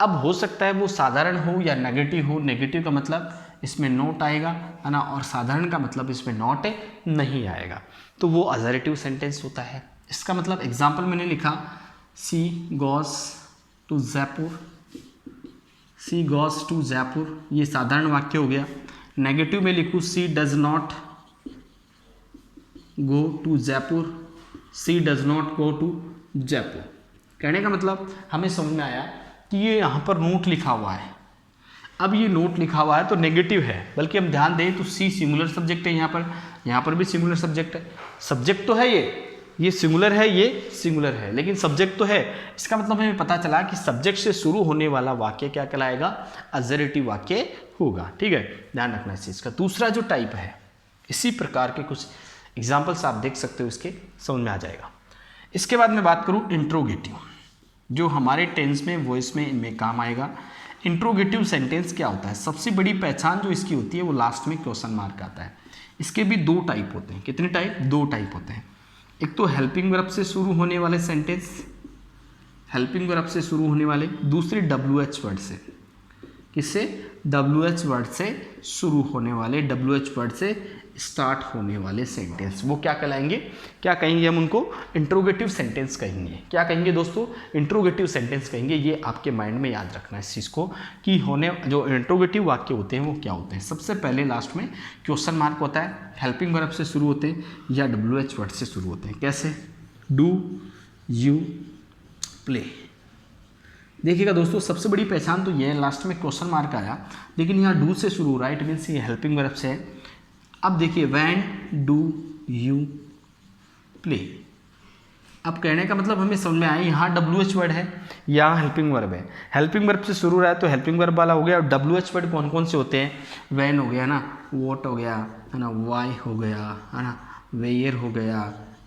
अब हो सकता है वो साधारण हो या नेगेटिव हो, नेगेटिव का मतलब इसमें नोट आएगा, है ना, और साधारण का मतलब इसमें नोट नहीं आएगा, तो वो अजरेटिव सेंटेंस होता है। इसका मतलब एग्जाम्पल मैंने लिखा, she goes to Jaipur, she goes to Jaipur, ये साधारण वाक्य हो गया। नेगेटिव में लिखूँ she does not go to Jaipur, she does not go to Jaipur. कहने का मतलब हमें समझ में आया कि ये यहाँ पर नोट लिखा हुआ है। अब ये नोट लिखा हुआ है तो नेगेटिव है, बल्कि हम ध्यान दें तो सी सिंगुलर सब्जेक्ट है, यहाँ पर भी सिंगुलर सब्जेक्ट है। सब्जेक्ट तो है ये सिंगुलर है, ये सिंगुलर है, लेकिन सब्जेक्ट तो है। इसका मतलब हमें पता चला कि सब्जेक्ट से शुरू होने वाला वाक्य क्या कहलाएगा, अजरेटिव वाक्य होगा। ठीक है, ध्यान रखना इस चीज़ का। दूसरा जो टाइप है, इसी प्रकार के कुछ एग्जाम्पल्स आप देख सकते हो, इसके समझ में आ जाएगा। इसके बाद मैं बात करूँ इंट्रोगेटिव, जो हमारे टेंस में, वॉइस में, इनमें काम आएगा। इंट्रोगेटिव सेंटेंस क्या होता है? सबसे बड़ी पहचान जो इसकी होती है वो लास्ट में क्वेश्चन मार्क आता है। इसके भी दो टाइप होते हैं। कितने टाइप? दो टाइप होते हैं। एक तो हेल्पिंग वर्ब से शुरू होने वाले सेंटेंस, हेल्पिंग वर्ब से शुरू होने वाले। दूसरी WH वर्ड से, किससे? WH वर्ड से शुरू होने वाले, WH वर्ड से स्टार्ट होने वाले सेंटेंस, वो क्या कहलाएंगे? क्या कहेंगे हम उनको? इंट्रोगेटिव सेंटेंस कहेंगे। क्या कहेंगे दोस्तों? इंट्रोगेटिव सेंटेंस कहेंगे। ये आपके माइंड में याद रखना है इस चीज़ को कि जो इंट्रोगेटिव वाक्य होते हैं वो क्या होते हैं। सबसे पहले लास्ट में क्वेश्चन मार्क होता है, हेल्पिंग वर्ब से शुरू होते हैं या WH वर्ड से शुरू होते हैं। कैसे? Do you play. देखिएगा दोस्तों, सबसे बड़ी पहचान तो ये है, लास्ट में क्वेश्चन मार्क आया लेकिन यहाँ डू से शुरू हो रहा है, इट मीन्स ये हेल्पिंग वर्ब से है। अब देखिए, व्हेन डू यू प्ले। अब कहने का मतलब हमें समझ में आया, यहाँ WH वर्ड है, यहाँ हेल्पिंग वर्ब है। हेल्पिंग वर्ब से शुरू रहा है तो हेल्पिंग वर्ब वाला हो गया। और WH वर्ड कौन कौन से होते हैं? व्हेन हो गया ना, वॉट हो गया है ना, वाई हो गया है ना, वेयर हो गया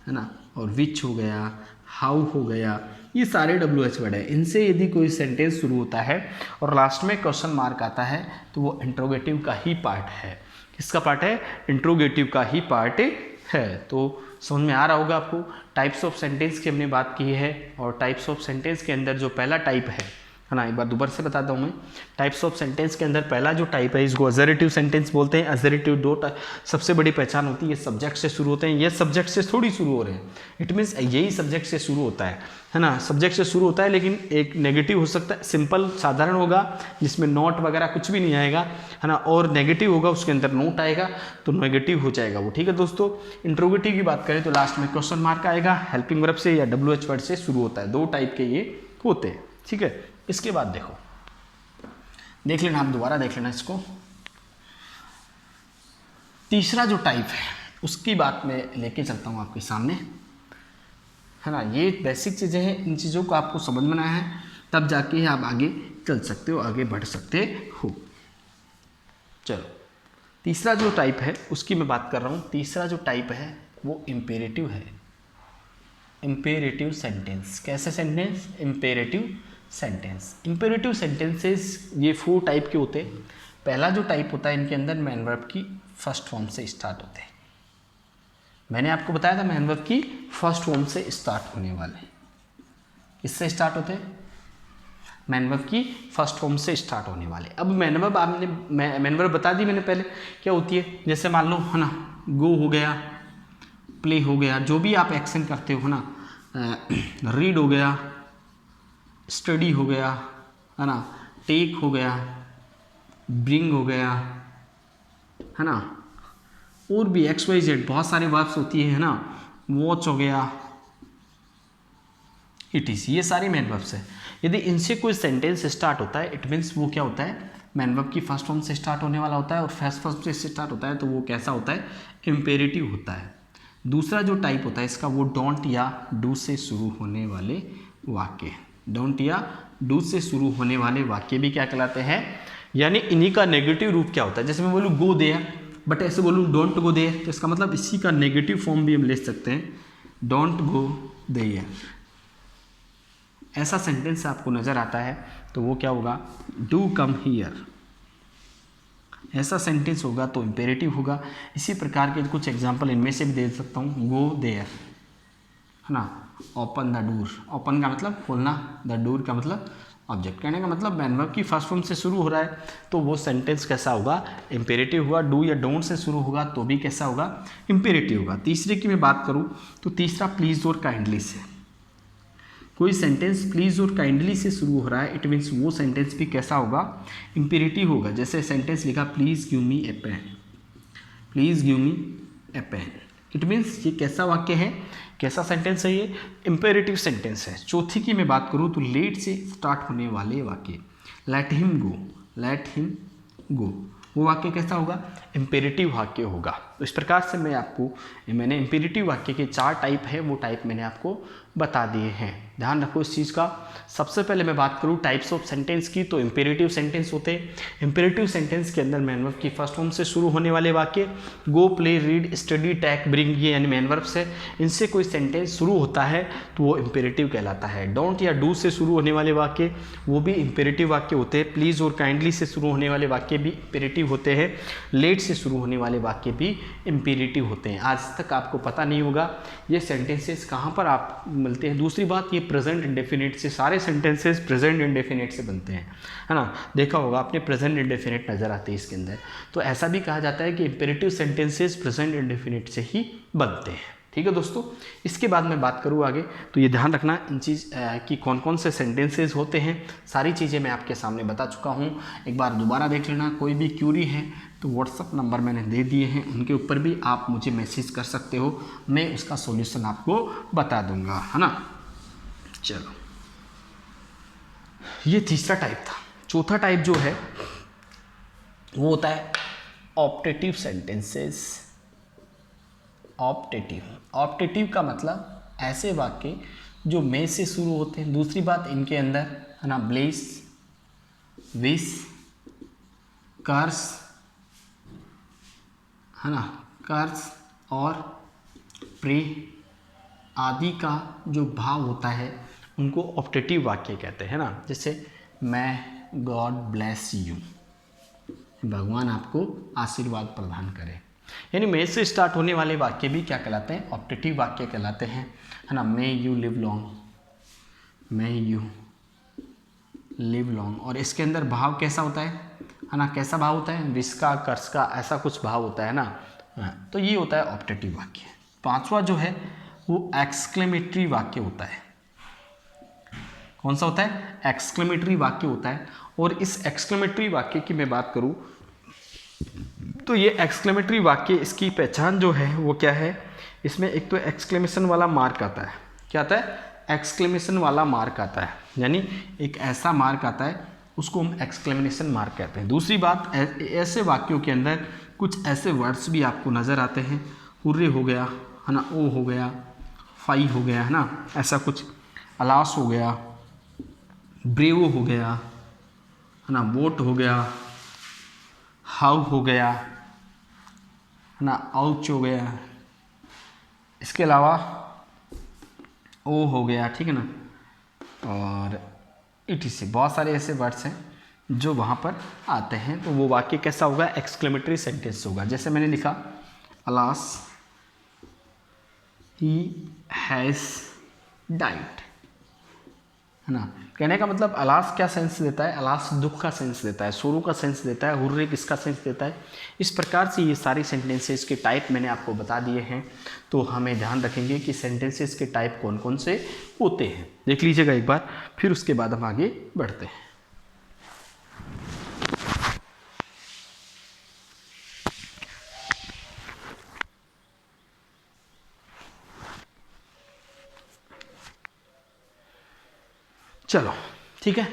है ना, और विच हो गया, हाउ हो गया। ये सारे WH वर्ड है। इनसे यदि कोई सेंटेंस शुरू होता है और लास्ट में क्वेश्चन मार्क आता है तो वो इंट्रोगेटिव का ही पार्ट है। किसका पार्ट है? इंट्रोगेटिव का ही पार्ट है। तो समझ में आ रहा होगा आपको। टाइप्स ऑफ सेंटेंस की हमने बात की है, और टाइप्स ऑफ सेंटेंस के अंदर जो पहला टाइप है ना, एक बार दोबारा से बताता हूँ मैं। टाइप्स ऑफ सेंटेंस के अंदर पहला जो टाइप है, इसको अजरेटिव सेंटेंस बोलते हैं। अजरेटिव दो सबसे बड़ी पहचान होती है, ये सब्जेक्ट से शुरू होते हैं। ये सब्जेक्ट से थोड़ी शुरू हो रहे हैं, इट मीन्स यही सब्जेक्ट से शुरू होता है ना, सब्जेक्ट से शुरू होता है, लेकिन एक नेगेटिव हो सकता है, सिंपल साधारण होगा जिसमें नोट वगैरह कुछ भी नहीं आएगा है ना, और नेगेटिव होगा उसके अंदर नोट आएगा तो नेगेटिव हो जाएगा वो। ठीक है दोस्तों, इंट्रोगेटिव की बात करें तो लास्ट में क्वेश्चन मार्क आएगा, हेल्पिंग वर्ब से या WH वर्ड से शुरू होता है। दो टाइप के ये होते हैं। ठीक है, इसके बाद देखो, देख लेना, आप दोबारा देख लेना इसको। तीसरा जो टाइप है उसकी बात मैं लेके चलता हूँ आपके सामने, है ना। ये बेसिक चीज़ें हैं, इन चीज़ों को आपको समझ में आना है, तब जाके आप आगे चल सकते हो, आगे बढ़ सकते हो। चलो, तीसरा जो टाइप है उसकी मैं बात कर रहा हूँ। तीसरा जो टाइप है वो इम्पेरेटिव है। Imperative sentence. कैसे sentence? Imperative sentence. Imperative sentences ये 4 टाइप के होते हैं। पहला जो टाइप होता है, इनके अंदर मैन वर्ब की फर्स्ट फॉर्म से स्टार्ट होते हैं। मैंने आपको बताया था मैन वर्ब की फर्स्ट फॉर्म से स्टार्ट होने वाले। किससे स्टार्ट होते हैं? मैन वर्ब की फर्स्ट फॉर्म से स्टार्ट होने वाले। अब मैन वर्ब आपने मैन वर्ब बता दी मैंने पहले क्या होती है। जैसे मान लो है ना, गो हो गया, प्ले हो गया, जो भी आप एक्शन करते हो ना, रीड हो गया, स्टडी हो गया है ना, टेक हो गया, ब्रिंग हो गया है ना, और भी XYZ बहुत सारे वर्ब्स होती है ना, वॉच हो गया, ETC, ये सारे मैन वर्ब्स है। यदि इनसे कोई सेंटेंस स्टार्ट होता है, इट मीन्स वो क्या होता है? मैन वर्ब की फर्स्ट फॉर्म से स्टार्ट होने वाला होता है, और फर्स्ट फॉर्म से स्टार्ट होता है तो वो कैसा होता है? इम्पेरेटिव होता है। दूसरा जो टाइप होता है इसका, वो डोंट या डू से शुरू होने वाले वाक्य। डोंट या डू से शुरू होने वाले वाक्य भी क्या कहलाते हैं? यानी इन्हीं का नेगेटिव रूप क्या होता है? जैसे मैं बोलूँ गो देयर, बट ऐसे बोलूँ डोंट गो देयर, तो इसका मतलब इसी का नेगेटिव फॉर्म भी हम ले सकते हैं, डोंट गो देयर। ऐसा सेंटेंस आपको नज़र आता है तो वो क्या होगा? Do come here. ऐसा सेंटेंस होगा तो इम्पेरेटिव होगा। इसी प्रकार के कुछ एग्जांपल इनमें से भी दे सकता हूँ। गो देयर है ना, ओपन द डोर, ओपन का मतलब खोलना, द डोर का मतलब ऑब्जेक्ट। कहने का मतलब मैन वर्ब की फर्स्ट फॉर्म से शुरू हो रहा है तो वो सेंटेंस कैसा होगा? इम्पेरेटिव होगा। डू या डोंट से शुरू होगा तो भी कैसा होगा? इम्पेरेटिव होगा। तीसरे की मैं बात करूँ तो तीसरा प्लीज़ और काइंडली से। कोई सेंटेंस प्लीज़ और काइंडली से शुरू हो रहा है, इट मीन्स वो सेंटेंस भी कैसा होगा, इम्पेरेटिव होगा। जैसे सेंटेंस लिखा please give me a pen, please give me a pen, it means ये कैसा वाक्य है, कैसा सेंटेंस है, ये इम्पेरेटिव सेंटेंस है। चौथी की मैं बात करूँ तो लेट से स्टार्ट होने वाले वाक्य, let him go, let him go, वो वाक्य कैसा होगा, इम्पेरेटिव वाक्य होगा। तो इस प्रकार से मैंने इम्पेरेटिव वाक्य के 4 टाइप है, वो टाइप मैंने आपको बता दिए हैं। ध्यान रखो इस चीज़ का। सबसे पहले मैं बात करूँ टाइप्स ऑफ सेंटेंस की, तो इम्पेरेटिव सेंटेंस होते हैं। इम्पेरेटिव सेंटेंस के अंदर मैन वर्ब की फर्स्ट फॉर्म से शुरू होने वाले वाक्य, go, play, read, study, take, bring, ये यानी मैन वर्ब्स है, इनसे कोई सेंटेंस शुरू होता है तो वो इम्पेरेटिव कहलाता है। डोंट या डू से शुरू होने वाले वाक्य, वो भी इम्पेरेटिव वाक्य होते हैं। प्लीज़ और काइंडली से शुरू होने वाले वाक्य भी इम्पेरेटिव होते हैं। लेट से शुरू होने वाले वाक्य भी इम्पेरेटिव होते हैं। आज तक आपको पता नहीं होगा ये सेंटेंसेस कहाँ पर आप मिलते हैं। दूसरी बात, ये प्रेजेंट इंडेफिनिट से, सारे सेंटेंसेस प्रेजेंट इंडेफिनिट से बनते हैं, है ना। देखा होगा आपने, प्रेजेंट इंडेफिनिट नज़र आते हैं इसके अंदर। तो ऐसा भी कहा जाता है कि इंपेरेटिव सेंटेंसेस प्रेजेंट इंडेफिनिट से ही बनते हैं। ठीक है दोस्तों। इसके बाद मैं बात करूँ आगे, तो ये ध्यान रखना इन चीज़ कि कौन कौन से सेंटेंसेस होते हैं, सारी चीज़ें मैं आपके सामने बता चुका हूँ। एक बार दोबारा देख लेना। कोई भी क्यूरी है तो व्हाट्सअप नंबर मैंने दे दिए हैं, उनके ऊपर भी आप मुझे मैसेज कर सकते हो, मैं उसका सॉल्यूशन आपको बता दूंगा, है ना। चलो, ये तीसरा टाइप था। चौथा टाइप जो है वो होता है ऑप्टेटिव सेंटेंसेस। ऑप्टेटिव का मतलब ऐसे वाक्य जो में से शुरू होते हैं। दूसरी बात, इनके अंदर, है ना, ब्लेस, विश, कर्स, है ना, कर्स और प्रे आदि का जो भाव होता है उनको ऑप्टेटिव वाक्य कहते हैं ना। जैसे मैं गॉड ब्लेस यू, भगवान आपको आशीर्वाद प्रदान करे, यानी मैं से स्टार्ट होने वाले वाक्य भी क्या कहलाते हैं, ऑप्टेटिव वाक्य कहलाते हैं, है ना। May you live long, may you live long, और इसके अंदर भाव कैसा होता है ना, कैसा भाव होता है, विश का, कर्स का, ऐसा कुछ भाव होता है ना। तो ये होता है ऑप्टेटिव वाक्य। पांचवा जो है वो एक्सक्लेमेटरी वाक्य होता है। कौन सा होता है, एक्सक्लेमेटरी वाक्य होता है। और इस एक्सक्लेमेटरी वाक्य की मैं बात करूं तो ये एक्सक्लेमेटरी वाक्य, इसकी पहचान जो है वो क्या है, इसमें एक तो एक्सक्लेमेशन वाला मार्क आता है। क्या आता है, एक्सक्लेमेशन वाला मार्क आता है, यानी एक ऐसा मार्क आता है उसको हम एक्सक्लेमेशन मार्क कहते हैं। दूसरी बात, ऐसे वाक्यों के अंदर कुछ ऐसे वर्ड्स भी आपको नज़र आते हैं, हुर्रे हो गया, है ना, ओ हो गया, फाई हो गया, है ना, ऐसा कुछ, अलास हो गया, ब्रेवो हो गया, है ना, वोट हो गया, हाउ हो गया, है ना, आउच हो गया, इसके अलावा ओ हो गया, ठीक है ना, और इटीसी, बहुत सारे ऐसे वर्ड्स हैं जो वहाँ पर आते हैं। तो वो वाक्य कैसा होगा, एक्सक्लेमेटरी सेंटेंस होगा। जैसे मैंने लिखा अलास ही हैज़ डाइड, है ना। कहने का मतलब अलास क्या सेंस देता है, अलास दुख का सेंस देता है, सोरो का सेंस देता है, हुर्रे किसका सेंस देता है। इस प्रकार से ये सारी सेंटेंसेस के टाइप मैंने आपको बता दिए हैं। तो हमें ध्यान रखेंगे कि सेंटेंसेस के टाइप कौन कौन से होते हैं, देख लीजिएगा एक बार, फिर उसके बाद हम आगे बढ़ते हैं। चलो ठीक है,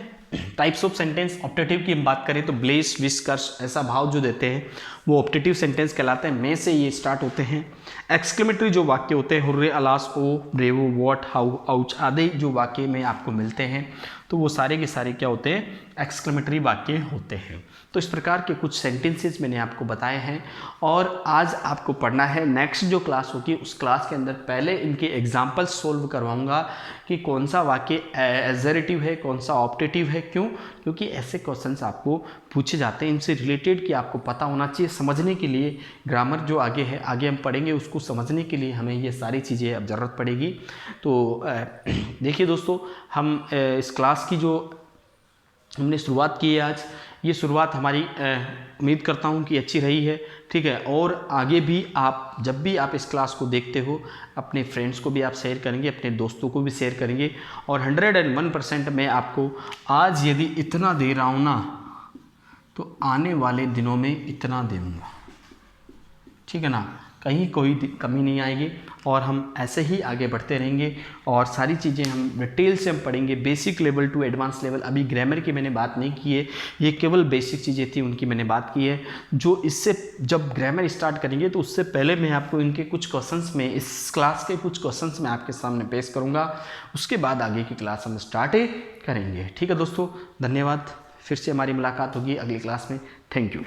टाइप्स ऑफ सेंटेंस ऑप्टेटिव की हम बात करें तो ब्लेस, विश, कर्स, ऐसा भाव जो देते हैं वो ऑप्टेटिव सेंटेंस कहलाते हैं। में से ये स्टार्ट होते हैं। एक्सक्लेमेटरी जो वाक्य होते हैं, hurray, alas, oh, bravo, what, how, ouch आदि जो वाक्य में आपको मिलते हैं तो वो सारे के सारे क्या होते हैं, एक्सक्लेमेटरी वाक्य होते हैं। तो इस प्रकार के कुछ सेंटेंसेस मैंने आपको बताए हैं और आज आपको पढ़ना है। नेक्स्ट जो क्लास होगी उस क्लास के अंदर पहले इनके एग्जाम्पल्स सोल्व करवाऊंगा कि कौन सा वाक्य एजरेटिव है, कौन सा ऑप्टेटिव है। क्यों? क्योंकि ऐसे क्वेश्चंस आपको पूछे जाते हैं, इनसे रिलेटेड कि आपको पता होना चाहिए। समझने के लिए ग्रामर जो आगे है, आगे हम पढ़ेंगे, उसको समझने के लिए हमें ये सारी चीज़ें अब ज़रूरत पड़ेगी। तो देखिए दोस्तों, हम इस क्लास की जो हमने शुरुआत की है आज, ये शुरुआत हमारी उम्मीद करता हूँ कि अच्छी रही है, ठीक है। और आगे भी आप जब भी आप इस क्लास को देखते हो अपने फ्रेंड्स को भी आप शेयर करेंगे, अपने दोस्तों को भी शेयर करेंगे। और 101% मैं आपको आज यदि इतना दे रहा हूँ ना, तो आने वाले दिनों में इतना दूँगा, ठीक है ना, कहीं कोई कमी नहीं आएगी। और हम ऐसे ही आगे बढ़ते रहेंगे और सारी चीज़ें हम डिटेल से हम पढ़ेंगे, basic level to advance level. अभी ग्रामर की मैंने बात नहीं की है, ये केवल बेसिक चीज़ें थी उनकी मैंने बात की है। जो इससे जब ग्रामर स्टार्ट करेंगे तो उससे पहले मैं आपको इनके कुछ क्वेश्चंस में, इस क्लास के कुछ क्वेश्चंस मैं आपके सामने पेश करूँगा, उसके बाद आगे की क्लास हम स्टार्ट करेंगे, ठीक है दोस्तों। धन्यवाद, फिर से हमारी मुलाकात होगी अगली क्लास में। Thank you.